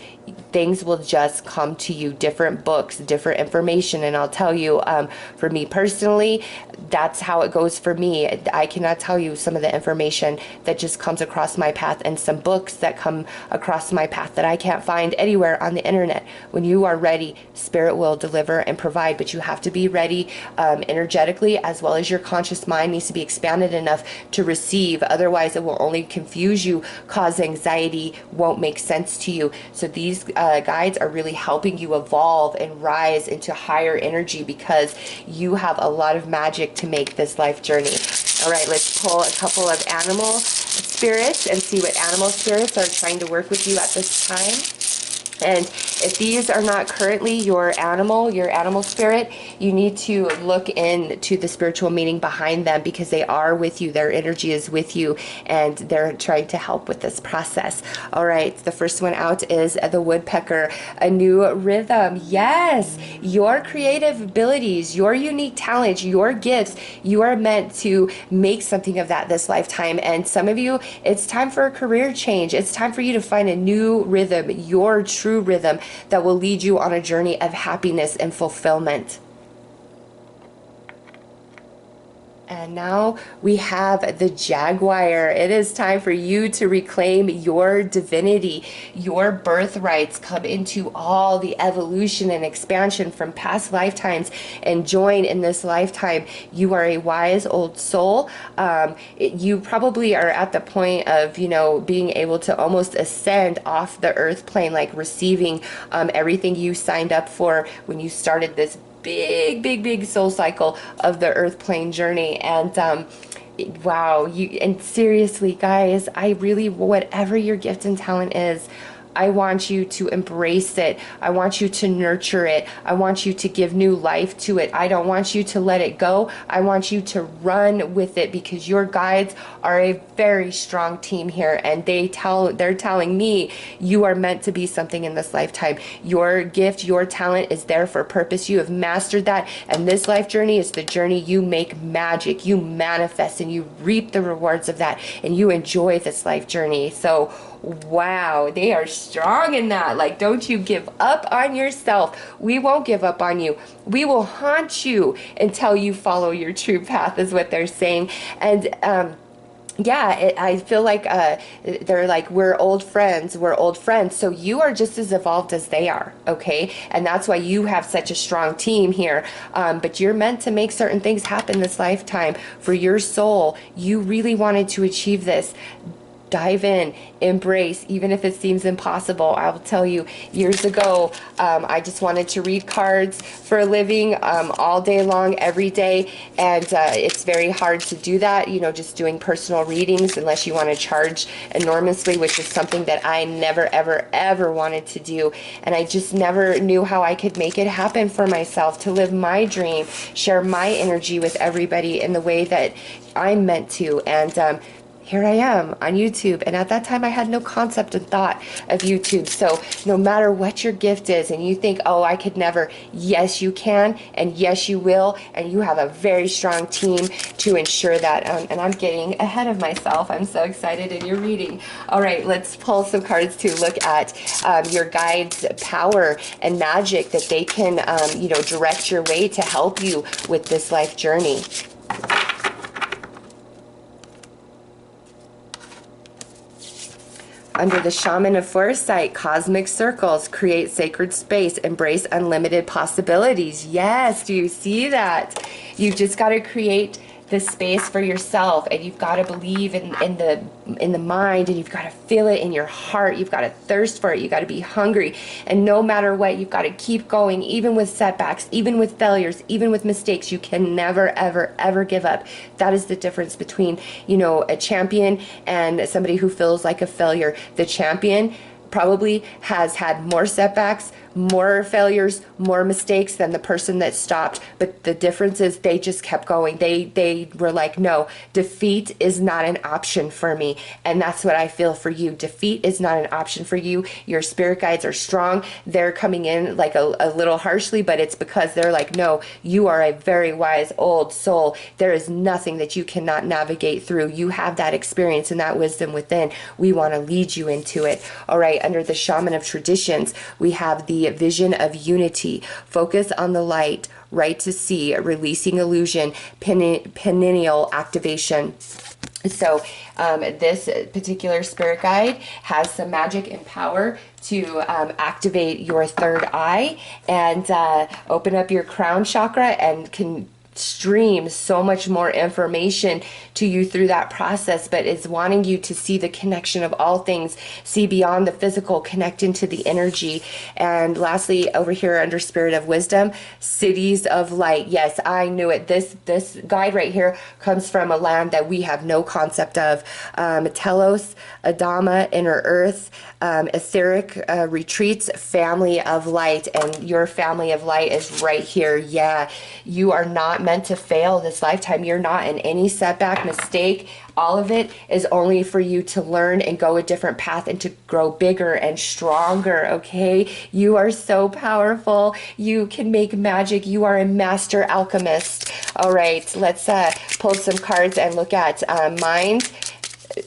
things will just come to you, different books, different information. And I'll tell you, for me personally, that's how it goes for me. I cannot tell you some of the information that just comes across my path, and some books that come across my path that I can't find anywhere on the internet. When you are ready, Spirit will deliver and provide, but you have to be ready energetically, as well as your conscious mind needs to be expanded enough to receive. Otherwise, it will only confuse you, cause anxiety, won't make sense to you. So these guides are really helping you evolve and rise into higher energy, because you have a lot of magic to make this life journey. All right, let's pull a couple of animal spirits and see what animal spirits are trying to work with you at this time. And if these are not currently your animal spirit, you need to look into the spiritual meaning behind them, because they are with you. Their energy is with you, and they're trying to help with this process. All right, the first one out is the woodpecker, a new rhythm. Yes, your creative abilities, your unique talents, your gifts, you are meant to make something of that this lifetime. And some of you, it's time for a career change. It's time for you to find a new rhythm, your true rhythm that will lead you on a journey of happiness and fulfillment. And now we have the jaguar. It is time for you to reclaim your divinity. Your birthrights come into all the evolution and expansion from past lifetimes and join in this lifetime. You are a wise old soul. You probably are at the point of, being able to almost ascend off the earth plane, like receiving everything you signed up for when you started this big soul cycle of the earth plane journey. And wow, and seriously guys, I really, whatever your gift and talent is, I want you to embrace it. I want you to nurture it. I want you to give new life to it. I don't want you to let it go. I want you to run with it, because your guides are a very strong team here, and they're telling me you are meant to be something in this lifetime. Your gift, your talent is there for a purpose. You have mastered that, and this life journey is the journey you make magic, you manifest, and you reap the rewards of that, and you enjoy this life journey. So wow, they are strong in that. Like, don't you give up on yourself. We won't give up on you. We will haunt you until you follow your true path, is what they're saying. And yeah, I feel like they're like, we're old friends. So you are just as evolved as they are, okay? And that's why you have such a strong team here. But you're meant to make certain things happen this lifetime for your soul. You really wanted to achieve this. dive in, embrace, even if it seems impossible. I will tell you, years ago, I just wanted to read cards for a living all day long, every day, and it's very hard to do that, you know, just doing personal readings unless you want to charge enormously, which is something that I never, ever, ever wanted to do, and I just never knew how I could make it happen for myself, to live my dream, share my energy with everybody in the way that I'm meant to, and here I am on YouTube. And at that time, I had no concept and thought of YouTube. So no matter what your gift is, and you think, oh, I could never, yes, you can, and yes, you will. And you have a very strong team to ensure that. And I'm getting ahead of myself. I'm so excited in your reading. All right, let's pull some cards to look at your guides' power and magic that they can, you know, direct your way to help you with this life journey. Under the Shaman of Foresight, cosmic circles, create sacred space, embrace unlimited possibilities. Yes, do you see that? You've just got to create the space for yourself, and you've got to believe in the mind, and you've got to feel it in your heart. You've got to thirst for it. You've got to be hungry, and no matter what, you've got to keep going, even with setbacks, even with failures, even with mistakes. You can never, ever, ever give up. That is the difference between, you know, a champion and somebody who feels like a failure. The champion probably has had more setbacks, more failures, more mistakes than the person that stopped. But the difference is they just kept going. They were like, no, defeat is not an option for me. And that's what I feel for you. Defeat is not an option for you. Your spirit guides are strong. They're coming in like a little harshly, but it's because they're like, no, you are a very wise old soul. There is nothing that you cannot navigate through. You have that experience and that wisdom within. We want to lead you into it. All right, under the Shaman of Traditions, we have the vision of unity. Focus on the light, right to see, releasing illusion, pineal activation. So this particular spirit guide has some magic and power to activate your third eye and open up your crown chakra, and can stream so much more information to you through that process, but is wanting you to see the connection of all things, see beyond the physical, connect into the energy. And lastly, over here under Spirit of Wisdom, cities of light. Yes, I knew it. This guide right here comes from a land that we have no concept of. Telos, Adama, Inner Earth, etheric retreats, family of light, and your family of light is right here. Yeah, you are not meant to fail this lifetime. You're not in any setback, mistake. All of it is only for you to learn and go a different path and to grow bigger and stronger, okay? You are so powerful. You can make magic. You are a master alchemist. All right, let's pull some cards and look at mind,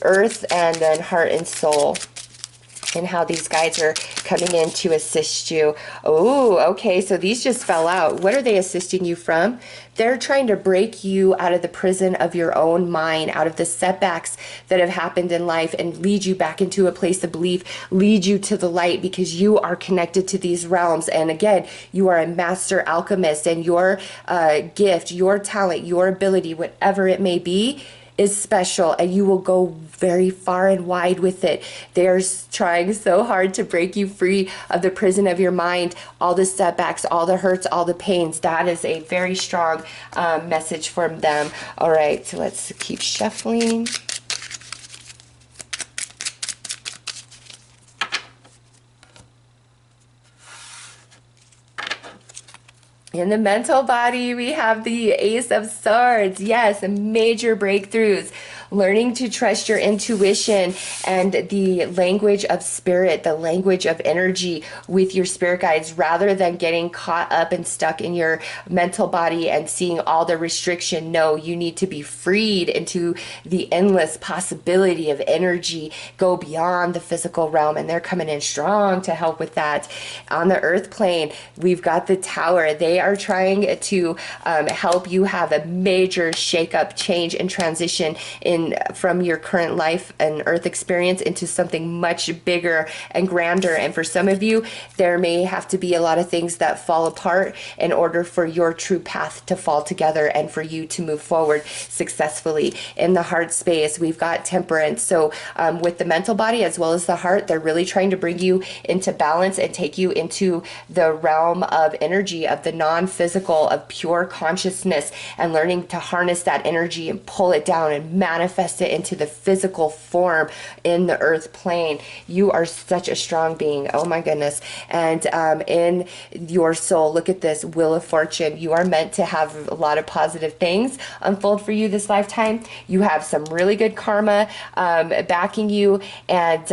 earth, and then heart and soul, and how these guides are coming in to assist you. Oh, okay, so these just fell out. What are they assisting you from? They're trying to break you out of the prison of your own mind, out of the setbacks that have happened in life, and lead you back into a place of belief, lead you to the light, because you are connected to these realms. And again, you are a master alchemist, and your gift, your talent, your ability, whatever it may be, is special, and you will go very far and wide with it. They're trying so hard to break you free of the prison of your mind, all the setbacks, all the hurts, all the pains. That is a very strong message from them. All right, so let's keep shuffling. In the mental body, we have the Ace of Swords. Yes, major breakthroughs. Learning to trust your intuition and the language of spirit, the language of energy with your spirit guides, rather than getting caught up and stuck in your mental body and seeing all the restriction. No, you need to be freed into the endless possibility of energy. Go beyond the physical realm, and they're coming in strong to help with that. On the earth plane, we've got the Tower. They are trying to help you have a major shakeup, change, and transition in from your current life and earth experience into something much bigger and grander. And for some of you, there may have to be a lot of things that fall apart in order for your true path to fall together and for you to move forward successfully. In the heart space, we've got temperance. So with the mental body as well as the heart, they're really trying to bring you into balance and take you into the realm of energy, of the non-physical, of pure consciousness, and learning to harness that energy and pull it down and manifest it into the physical form in the earth plane. You are such a strong being. Oh my goodness. And in your soul, look at this Wheel of Fortune. You are meant to have a lot of positive things unfold for you this lifetime. You have some really good karma backing you, and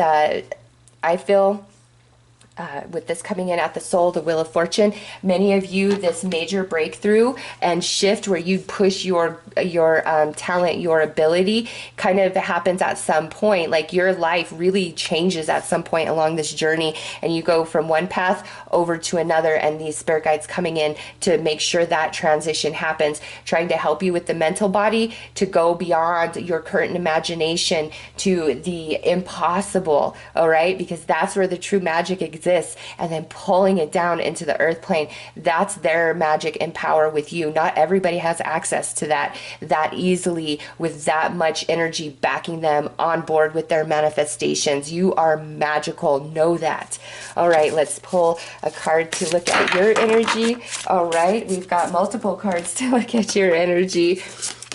I feel with this coming in at the soul, the Wheel of Fortune, many of you, this major breakthrough and shift where you push your talent, your ability, kind of happens at some point. Like your life really changes at some point along this journey, and you go from one path over to another, and these spirit guides coming in to make sure that transition happens, trying to help you with the mental body to go beyond your current imagination to the impossible, all right? Because that's where the true magic exists. And then pulling it down into the earth plane, that's their magic and power with you. Not everybody has access to that easily, with that much energy backing them on board with their manifestations. You are magical, know that. All right, let's pull a card to look at your energy. All right, we've got multiple cards to look at your energy.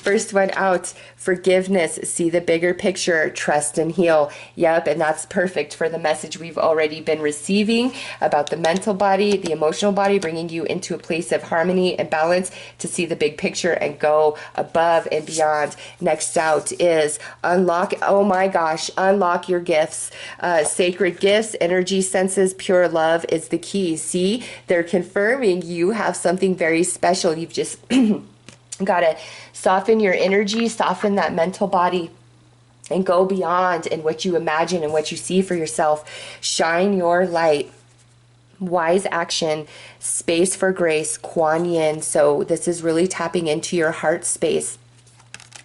First one out, forgiveness, see the bigger picture, trust and heal. Yep, and that's perfect for the message we've already been receiving about the mental body, the emotional body, bringing you into a place of harmony and balance to see the big picture and go above and beyond. Next out is unlock, oh my gosh, unlock your gifts. Sacred gifts, energy senses, pure love is the key. See, they're confirming you have something very special. You've just got to soften your energy, soften that mental body, and go beyond in what you imagine and what you see for yourself. Shine your light. Wise action, space for grace, Kuan Yin. So this is really tapping into your heart space.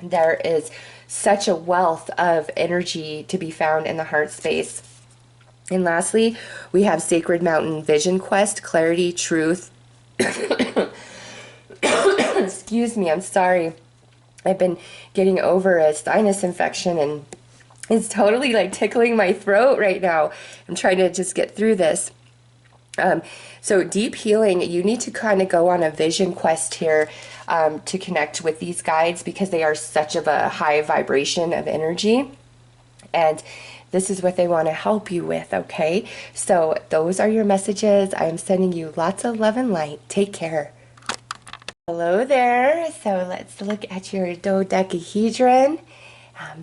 There is such a wealth of energy to be found in the heart space. And lastly, we have Sacred Mountain, Vision Quest, Clarity, Truth. Excuse me, I'm sorry. I've been getting over a sinus infection, and it's totally like tickling my throat right now. I'm trying to just get through this. So deep healing, you need to kind of go on a vision quest here to connect with these guides, because they are such of a high vibration of energy. And this is what they want to help you with, okay? So those are your messages. I'm sending you lots of love and light. Take care. Hello there. So let's look at your dodecahedron.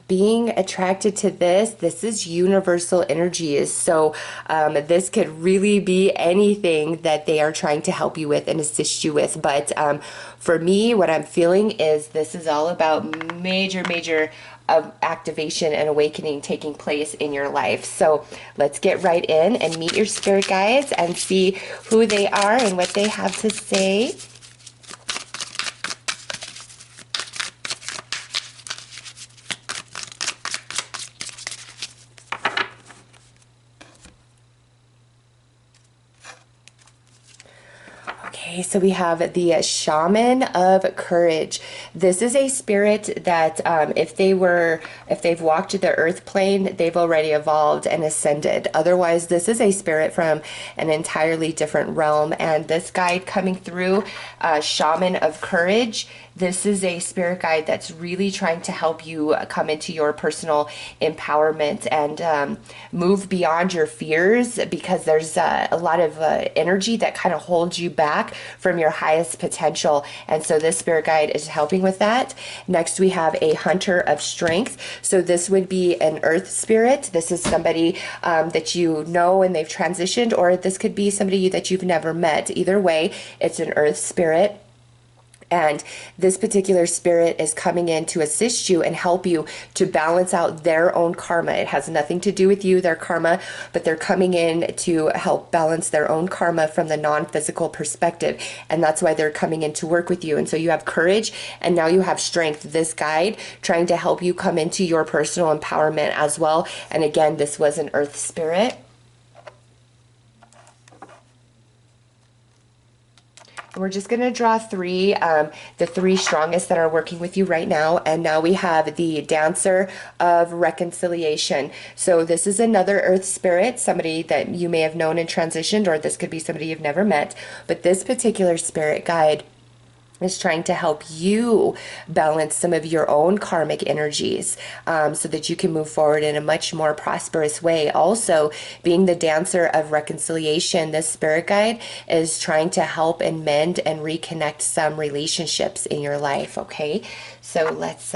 Being attracted to this is universal energies. So this could really be anything that they are trying to help you with and assist you with. But for me, what I'm feeling is this is all about major activation and awakening taking place in your life. So let's get right in and meet your spirit guides and see who they are and what they have to say. Okay, so we have the Shaman of Courage. This is a spirit that if they've walked the earth plane, they've already evolved and ascended. Otherwise, this is a spirit from an entirely different realm. And this guide coming through, Shaman of Courage, this is a spirit guide that's really trying to help you come into your personal empowerment and move beyond your fears, because there's a lot of energy that kind of holds you back from your highest potential. And so this spirit guide is helping with that. Next, we have a Hunter of Strength. So this would be an earth spirit. This is somebody that you know and they've transitioned, or this could be somebody that you've never met. Either way, it's an earth spirit. And this particular spirit is coming in to assist you and help you to balance out their own karma. It has nothing to do with you, their karma, but they're coming in to help balance their own karma from the non-physical perspective. And that's why they're coming in to work with you. And so you have courage and now you have strength. This guide trying to help you come into your personal empowerment as well. And again, this was an earth spirit. We're just going to draw three, the three strongest that are working with you right now. And now we have the Dancer of Reconciliation. So this is another earth spirit, somebody that you may have known and transitioned, or this could be somebody you've never met. But this particular spirit guide is trying to help you balance some of your own karmic energies so that you can move forward in a much more prosperous way. Also, being the Dancer of Reconciliation, this spirit guide is trying to help and mend and reconnect some relationships in your life, okay? So let's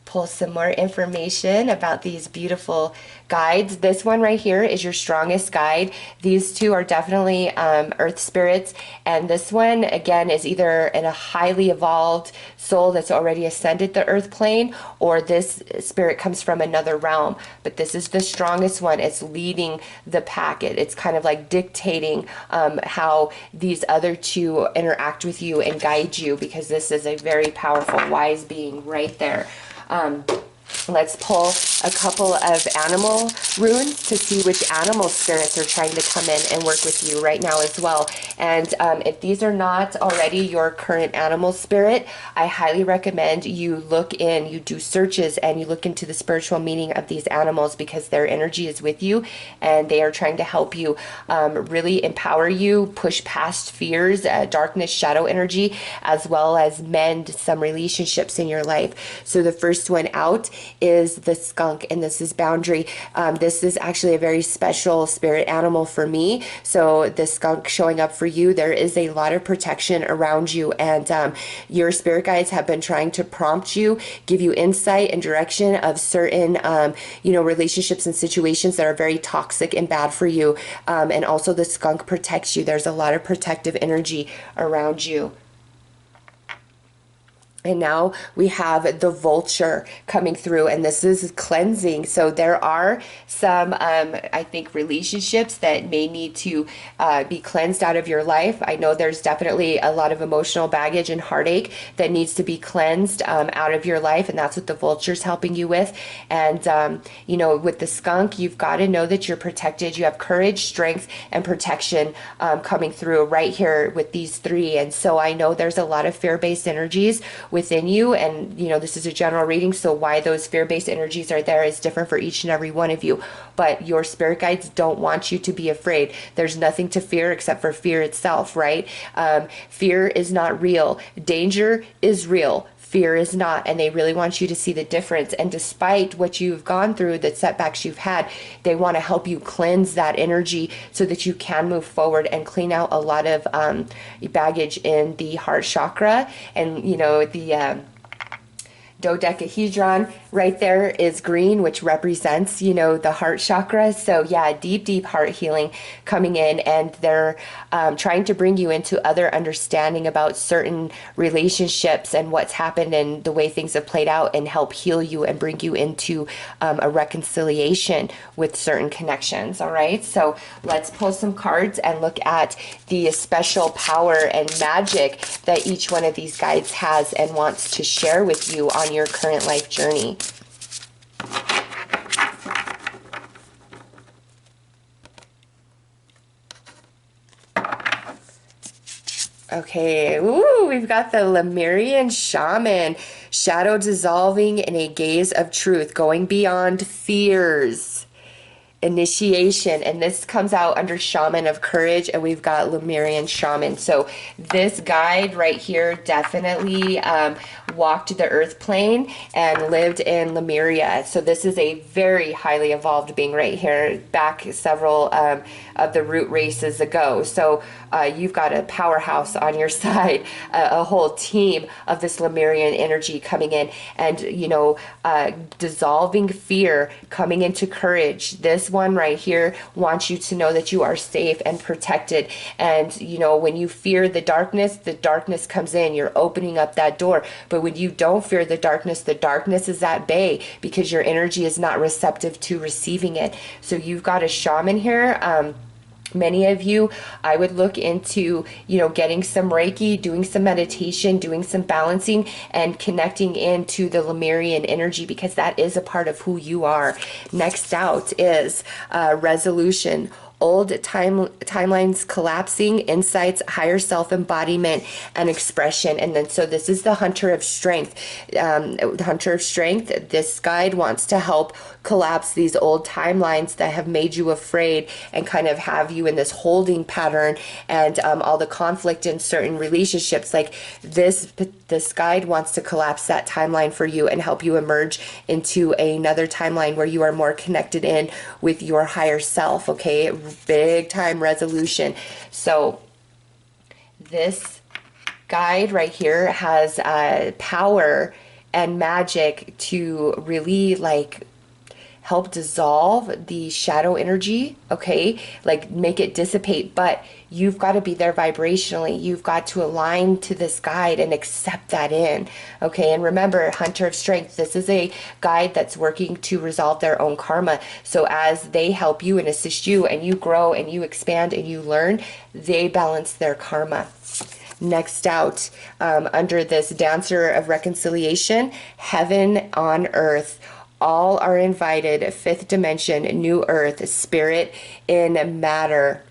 pull some more information about these beautiful guides. This one right here is your strongest guide. These two are definitely earth spirits, and this one again is either in a highly evolved soul that's already ascended the earth plane, or this spirit comes from another realm. But this is the strongest one. It's leading the pack. It's kind of like dictating how these other two interact with you and guide you, because this is a very powerful, wise being right there. Let's pull a couple of animal runes to see which animal spirits are trying to come in and work with you right now as well. And if these are not already your current animal spirit, I highly recommend you look in, you do searches, and you look into the spiritual meaning of these animals, because their energy is with you and they are trying to help you really empower you, push past fears, darkness, shadow energy, as well as mend some relationships in your life. So the first one out is the skunk, and this is boundary. This is actually a very special spirit animal for me. So the skunk showing up for you, there is a lot of protection around you, and your spirit guides have been trying to prompt you, give you insight and direction of certain relationships and situations that are very toxic and bad for you. And also the skunk protects you. There's a lot of protective energy around you. And now we have the vulture coming through, and this is cleansing. So there are some, I think, relationships that may need to be cleansed out of your life. I know there's definitely a lot of emotional baggage and heartache that needs to be cleansed out of your life, and that's what the vulture's helping you with. And, with the skunk, you've got to know that you're protected. You have courage, strength, and protection coming through right here with these three. And so I know there's a lot of fear-based energies within you, and this is a general reading, so why those fear-based energies are there is different for each and every one of you. But your spirit guides don't want you to be afraid. There's nothing to fear except for fear itself, right? Fear is not real. Danger is real. Fear is not, and they really want you to see the difference. And despite what you've gone through, the setbacks you've had, they want to help you cleanse that energy so that you can move forward and clean out a lot of baggage in the heart chakra. And the Dodecahedron right there is green, which represents, the heart chakra. So yeah, deep heart healing coming in, and they're trying to bring you into other understanding about certain relationships and what's happened and the way things have played out, and help heal you and bring you into a reconciliation with certain connections. All right, so let's pull some cards and look at the special power and magic that each one of these guides has and wants to share with you on your current life journey. Okay, ooh, we've got the Lemurian Shaman, shadow dissolving in a gaze of truth, going beyond fears. Initiation, and this comes out under Shaman of Courage, and we've got Lemurian Shaman. So this guide right here definitely walked the earth plane and lived in Lemuria. So this is a very highly evolved being right here, back several of the root races ago. So you've got a powerhouse on your side, a whole team of this Lemurian energy coming in, and dissolving fear, coming into courage. This one right here wants you to know that you are safe and protected. And, you know, when you fear the darkness comes in. You're opening up that door. But when you don't fear the darkness is at bay because your energy is not receptive to receiving it. So you've got a shaman here. Many of you, I would look into, you know, getting some Reiki, doing some meditation, doing some balancing, and connecting into the Lemurian energy, because that is a part of who you are. Next out is resolution. Old timelines collapsing, insights, higher self-embodiment, and expression. And then, so this is the Hunter of Strength. The Hunter of Strength, this guide wants to help collapse these old timelines that have made you afraid and kind of have you in this holding pattern, and all the conflict in certain relationships. Like this guide wants to collapse that timeline for you and help you emerge into another timeline where you are more connected in with your higher self. Okay, big time resolution. So this guide right here has power and magic to really like help dissolve the shadow energy, okay? Like make it dissipate, but you've got to be there vibrationally. You've got to align to this guide and accept that in, okay? And remember, Hunter of Strength, this is a guide that's working to resolve their own karma. So as they help you and assist you and you grow and you expand and you learn, they balance their karma. Next out, under this Dancer of Reconciliation, Heaven on Earth. All are invited, fifth dimension, new earth, spirit in matter.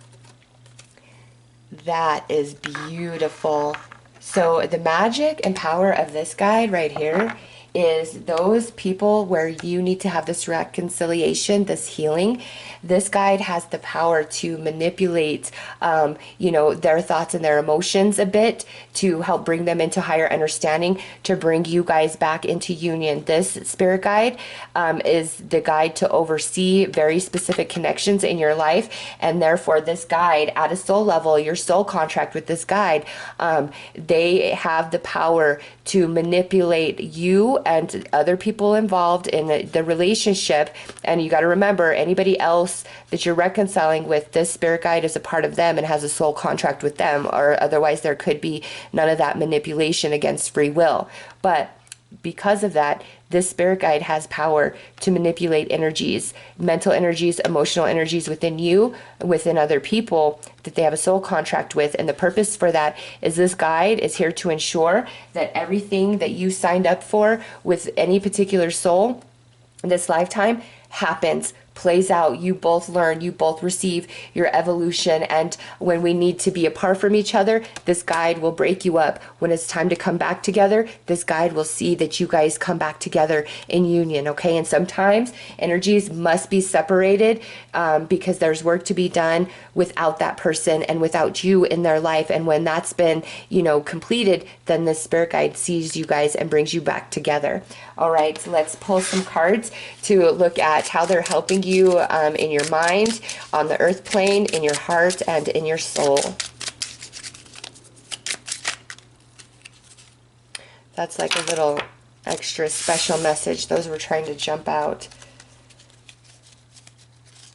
That is beautiful. So the magic and power of this guide right here is those people where you need to have this reconciliation, this healing. This guide has the power to manipulate, you know, their thoughts and their emotions a bit to help bring them into higher understanding, to bring you guys back into union. This spirit guide is the guide to oversee very specific connections in your life, and therefore this guide at a soul level, your soul contract with this guide, they have the power to manipulate you and other people involved in the relationship. And you got to remember, anybody else that you're reconciling with, this spirit guide is a part of them and has a soul contract with them, or otherwise there could be none of that manipulation against free will. But because of that, this spirit guide has power to manipulate energies, mental energies, emotional energies within you, within other people that they have a soul contract with. And the purpose for that is this guide is here to ensure that everything that you signed up for with any particular soul in this lifetime happens, plays out. You both learn, you both receive your evolution. And when we need to be apart from each other, this guide will break you up. When it's time to come back together, this guide will see that you guys come back together in union, okay? And sometimes energies must be separated because there's work to be done without that person and without you in their life. And when that's been, you know, completed, then the spirit guide sees you guys and brings you back together. All right, so let's pull some cards to look at how they're helping you in your mind, on the earth plane, in your heart, and in your soul. That's like a little extra special message. Those were trying to jump out.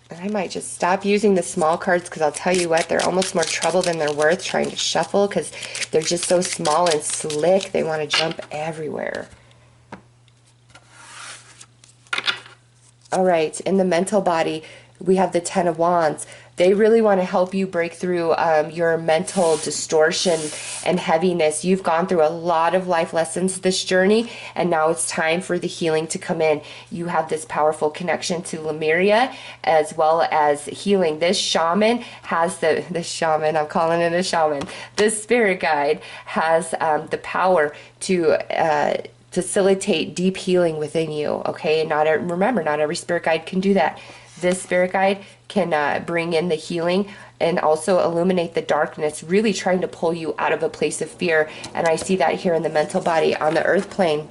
And I might just stop using the small cards, because I'll tell you what, they're almost more trouble than they're worth trying to shuffle, because they're just so small and slick. They want to jump everywhere. All right, in the mental body, we have the Ten of Wands. They really want to help you break through your mental distortion and heaviness. You've gone through a lot of life lessons this journey, and now it's time for the healing to come in. You have this powerful connection to Lemuria as well as healing. This shaman has this shaman, I'm calling it a shaman. This spirit guide has the power to facilitate deep healing within you, okay? Remember, not every spirit guide can do that. This spirit guide can bring in the healing and also illuminate the darkness, really trying to pull you out of a place of fear. And I see that here in the mental body. On the earth plane,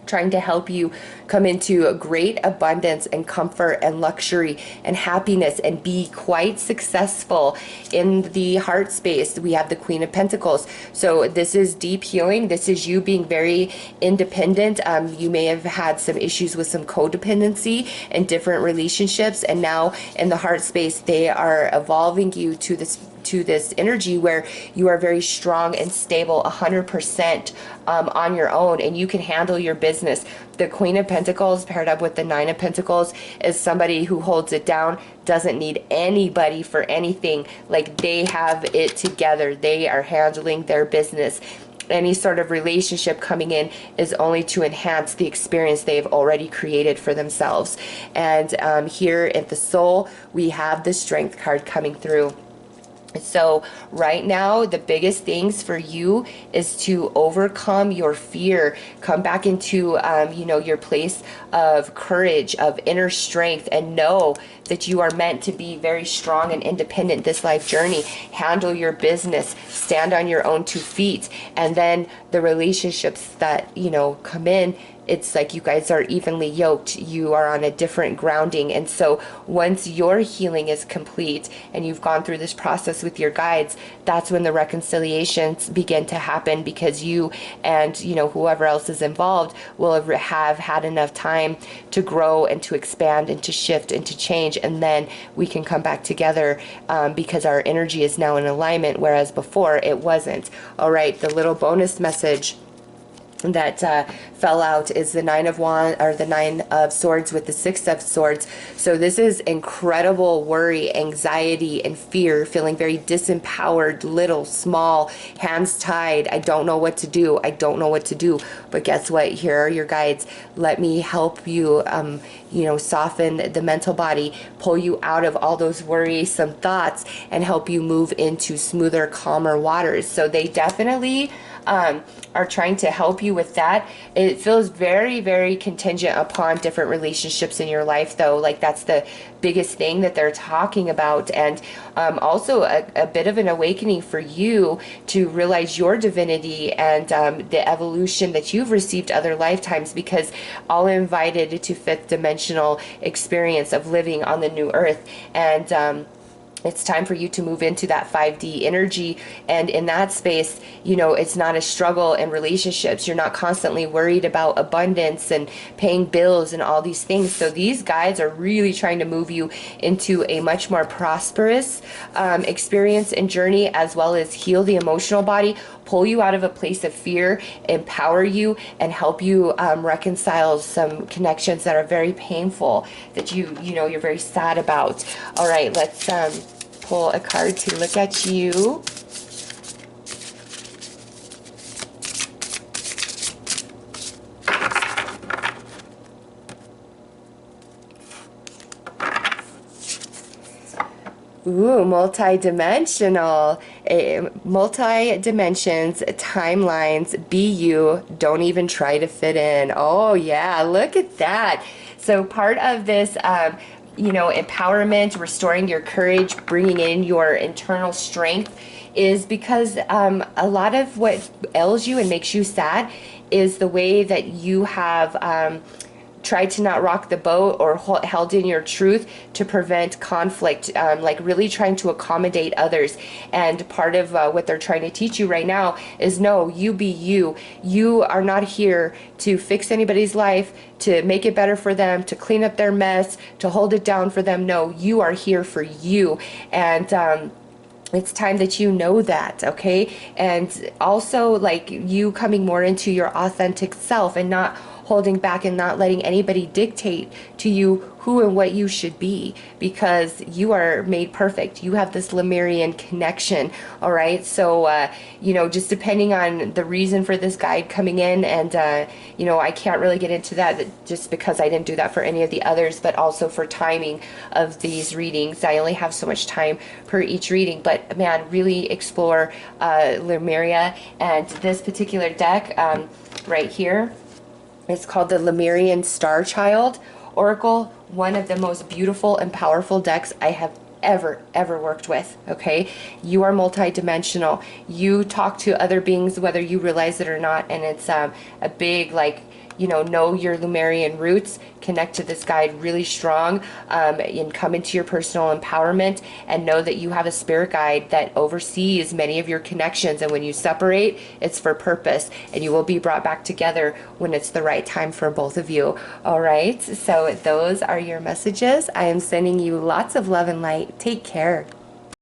trying to help you come into a great abundance and comfort and luxury and happiness and be quite successful in the heart space. We have the Queen of Pentacles. So this is deep healing. This is you being very independent. You may have had some issues with some codependency in different relationships, and now in the heart space, they are evolving you to this energy where you are very strong and stable 100% on your own, and you can handle your business. The Queen of Pentacles paired up with the Nine of Pentacles is somebody who holds it down, doesn't need anybody for anything. Like, they have it together. They are handling their business. Any sort of relationship coming in is only to enhance the experience they've already created for themselves. And here at the Soul, we have the Strength card coming through. So right now, the biggest things for you is to overcome your fear, come back into, your place of courage, of inner strength, and know that you are meant to be very strong and independent this life journey. Handle your business, stand on your own 2 feet, and then the relationships that, come in, it's like you guys are evenly yoked. You are on a different grounding. And so once your healing is complete and you've gone through this process with your guides, that's when the reconciliations begin to happen, because you and, whoever else is involved will have had enough time to grow and to expand and to shift and to change. And then we can come back together because our energy is now in alignment, whereas before it wasn't. All right, the little bonus message that fell out is the Nine of Swords with the Six of Swords. So this is incredible worry, anxiety, and fear, feeling very disempowered, little, small, hands tied. I don't know what to do. I don't know what to do. But guess what? Here are your guides. Let me help you, soften the mental body, pull you out of all those worrisome thoughts, and help you move into smoother, calmer waters. So they definitely are trying to help you with that. It feels very, very contingent upon different relationships in your life, though. Like, that's the biggest thing that they're talking about. And also a bit of an awakening for you to realize your divinity and the evolution that you've received other lifetimes, because all invited to fifth dimensional experience of living on the new earth. And it's time for you to move into that 5D energy. And in that space, it's not a struggle in relationships. You're not constantly worried about abundance and paying bills and all these things. So these guides are really trying to move you into a much more prosperous experience and journey, as well as heal the emotional body, pull you out of a place of fear, empower you, and help you reconcile some connections that are very painful, that you're very sad about. All right, let's pull a card to look at you. Ooh, multi-dimensional. Multi-dimensions, timelines, be you, don't even try to fit in. Oh yeah, look at that. So part of this, empowerment, restoring your courage, bringing in your internal strength, is because a lot of what ails you and makes you sad is the way that you have tried to not rock the boat or held in your truth to prevent conflict, like really trying to accommodate others. And part of what they're trying to teach you right now is, no, you be you. You are not here to fix anybody's life, to make it better for them, to clean up their mess, to hold it down for them. No, you are here for you. And it's time that you know that, okay? And also, like, you coming more into your authentic self and not holding back and not letting anybody dictate to you who and what you should be, because you are made perfect. You have this Lemurian connection, all right? So, just depending on the reason for this guide coming in, and, I can't really get into that just because I didn't do that for any of the others, but also for timing of these readings. I only have so much time per each reading, but man, really explore Lemuria. And this particular deck right here, it's called the Lemurian Star Child Oracle, one of the most beautiful and powerful decks I have ever worked with, okay? You are multidimensional. You talk to other beings whether you realize it or not, and it's a big, like, know your Lemurian roots, connect to this guide really strong, and come into your personal empowerment, and know that you have a spirit guide that oversees many of your connections. And when you separate, it's for purpose, and you will be brought back together when it's the right time for both of you. All right, so those are your messages. I am sending you lots of love and light. Take care.